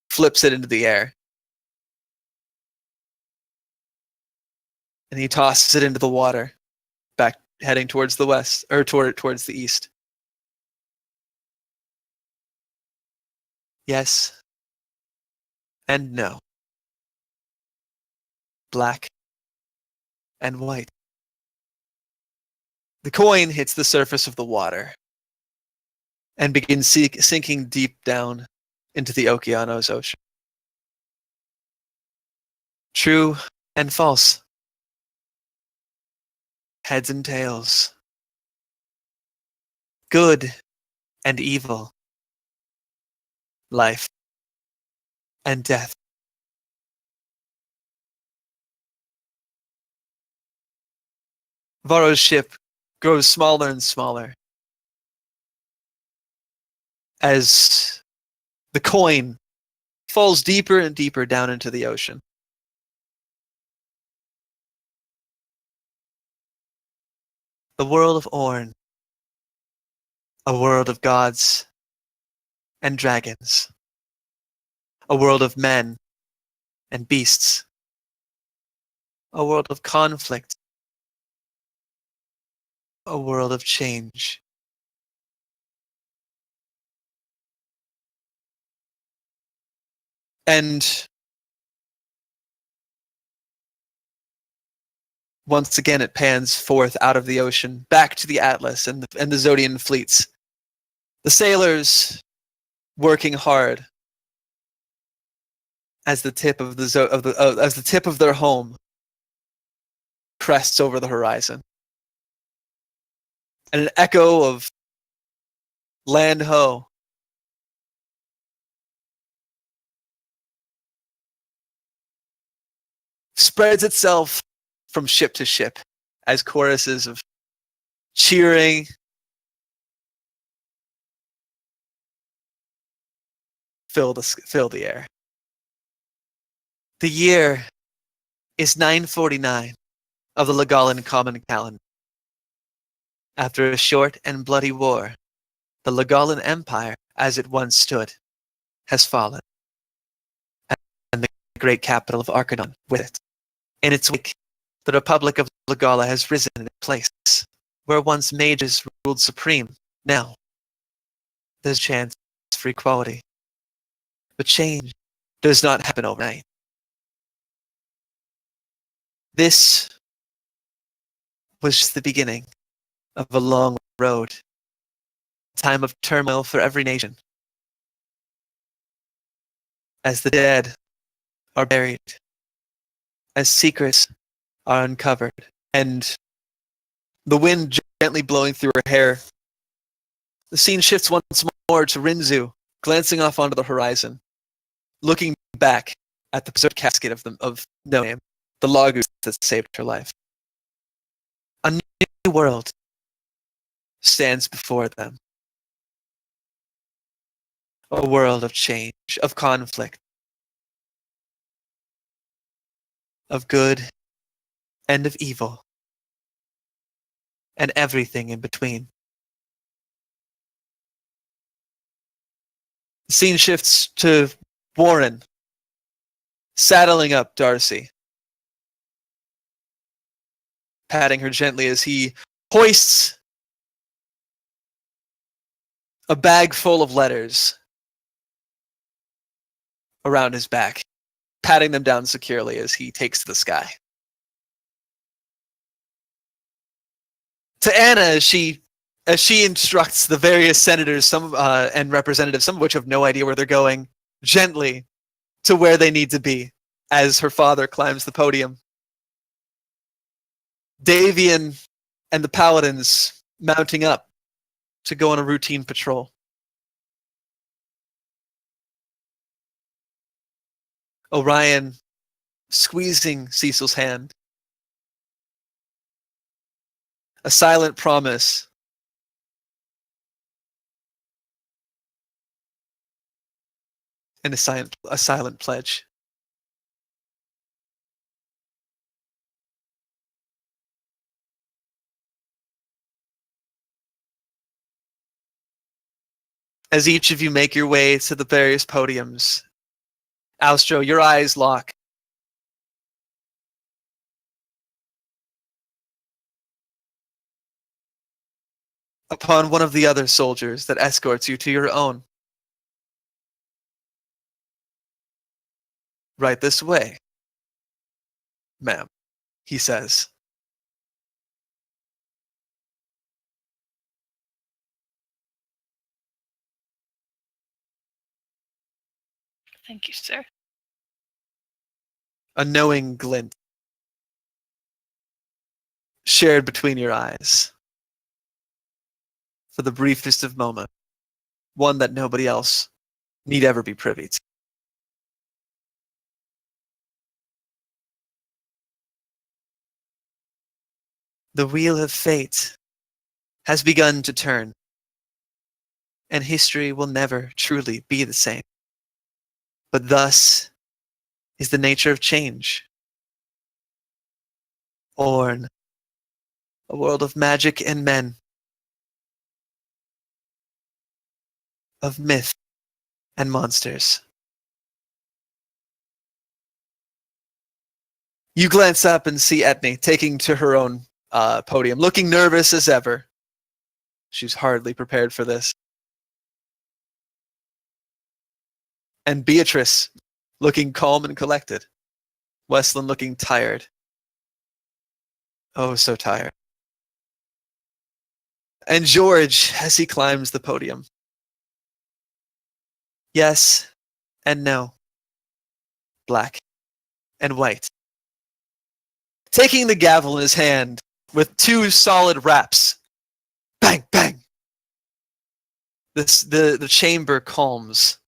flips it into the air. And he tosses it into the water, back heading towards the west, or towards the east. Yes and no. Black and white. The coin hits the surface of the water and begins sinking deep down into the Okeanos Ocean. True and false. Heads and tails. Good and evil. Life and death. Varro's ship grows smaller and smaller as the coin falls deeper and deeper down into the ocean. The world of Orn, a world of gods and dragons, a world of men and beasts, a world of conflict, a world of change. And once again it pans forth out of the ocean, back to the Atlas and the Zodian fleets. The sailors working hard as the tip of the tip of their home crests over the horizon. And an echo of land ho spreads itself from ship to ship as choruses of cheering fill the air. The year is 949 of the Legalan Common Calendar. After a short and bloody war, the Legalan Empire, as it once stood, has fallen, and the great capital of Arcanum with it. In its wake, the Republic of Legala has risen in place, where once mages ruled supreme. Now, there's a chance for equality. But change does not happen overnight. This was just the beginning of a long road, a time of turmoil for every nation. As the dead are buried, as secrets are uncovered, and the wind gently blowing through her hair, the scene shifts once more to Rinzu, glancing off onto the horizon, looking back at the preserved casket of no name, the log that saved her life. A new world stands before them. A world of change, of conflict, of good and of evil, and everything in between. The scene shifts to Warren, saddling up Darcy, patting her gently as he hoists a bag full of letters around his back, patting them down securely as he takes to the sky. To Anna, as she instructs the various senators, and representatives, some of which have no idea where they're going, gently to where they need to be, as her father climbs the podium. Davian and the paladins mounting up to go on a routine patrol. Orion squeezing Cecil's hand. A silent promise. And a silent pledge. As each of you make your way to the various podiums, Alstro, your eyes lock. Upon one of the other soldiers that escorts you to your own. Right this way, ma'am, he says. Thank you, sir. A knowing glint shared between your eyes for the briefest of moments, one that nobody else need ever be privy to. The wheel of fate has begun to turn, and history will never truly be the same. But thus is the nature of change. Orn, a world of magic and men, of myth and monsters. You glance up and see Etne taking to her own podium, looking nervous as ever. She's hardly prepared for this. And Beatrice, looking calm and collected. Westland looking tired. Oh, so tired. And George, as he climbs the podium. Yes and no. Black and white. Taking the gavel in his hand with two solid raps. Bang, bang. The chamber calms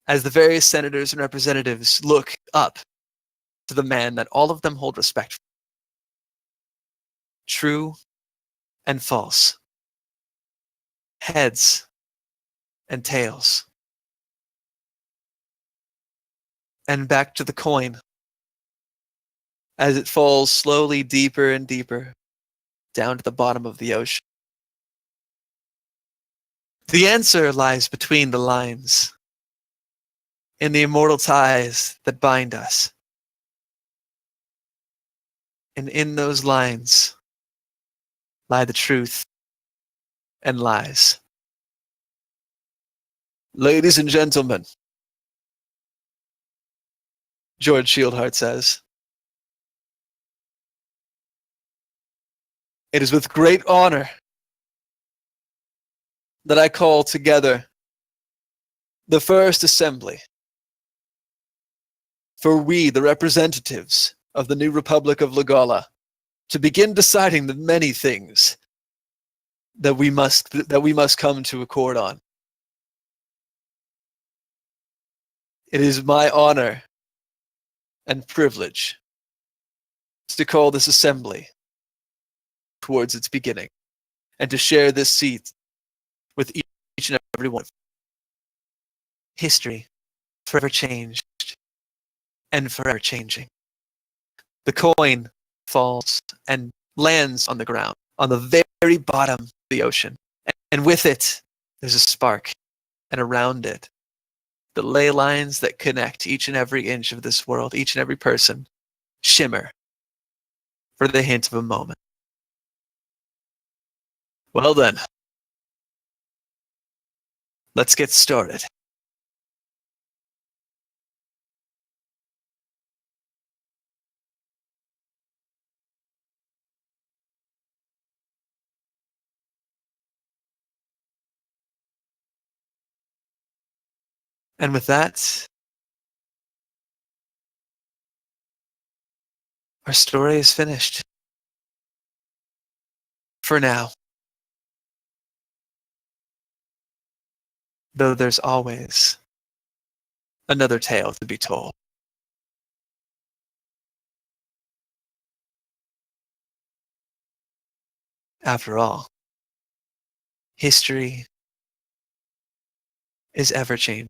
as the various senators and representatives look up to the man that all of them hold respect for. True and false. Heads and tails. And back to the coin as it falls slowly deeper and deeper down to the bottom of the ocean. The answer lies between the lines, in the immortal ties that bind us. And in those lines lie the truth and lies. Ladies and gentlemen, George Shieldheart says. It is with great honor that I call together the first assembly for we, the representatives of the new Republic of Legala, to begin deciding the many things that we must come to accord on. It is my honor and privilege to call this assembly towards its beginning and to share this seat with each and every one. History forever changed and forever changing. The coin falls and lands on the ground, on the very bottom of the ocean. And with it, there's a spark. And around it, the ley lines that connect each and every inch of this world, each and every person, shimmer for the hint of a moment. Well then, let's get started. And with that, our story is finished. For now. Though there's always another tale to be told. After all, history is ever changing.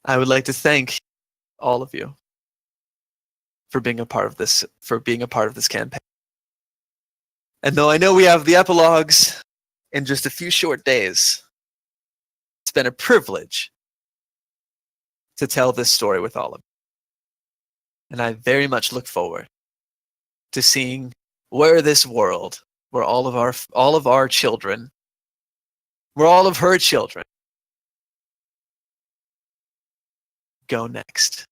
I would like to thank all of you for being a part of this campaign. And though I know we have the epilogues in just a few short days, it's been a privilege to tell this story with all of you. And I very much look forward to seeing where this world, where all of our children, where all of her children go next.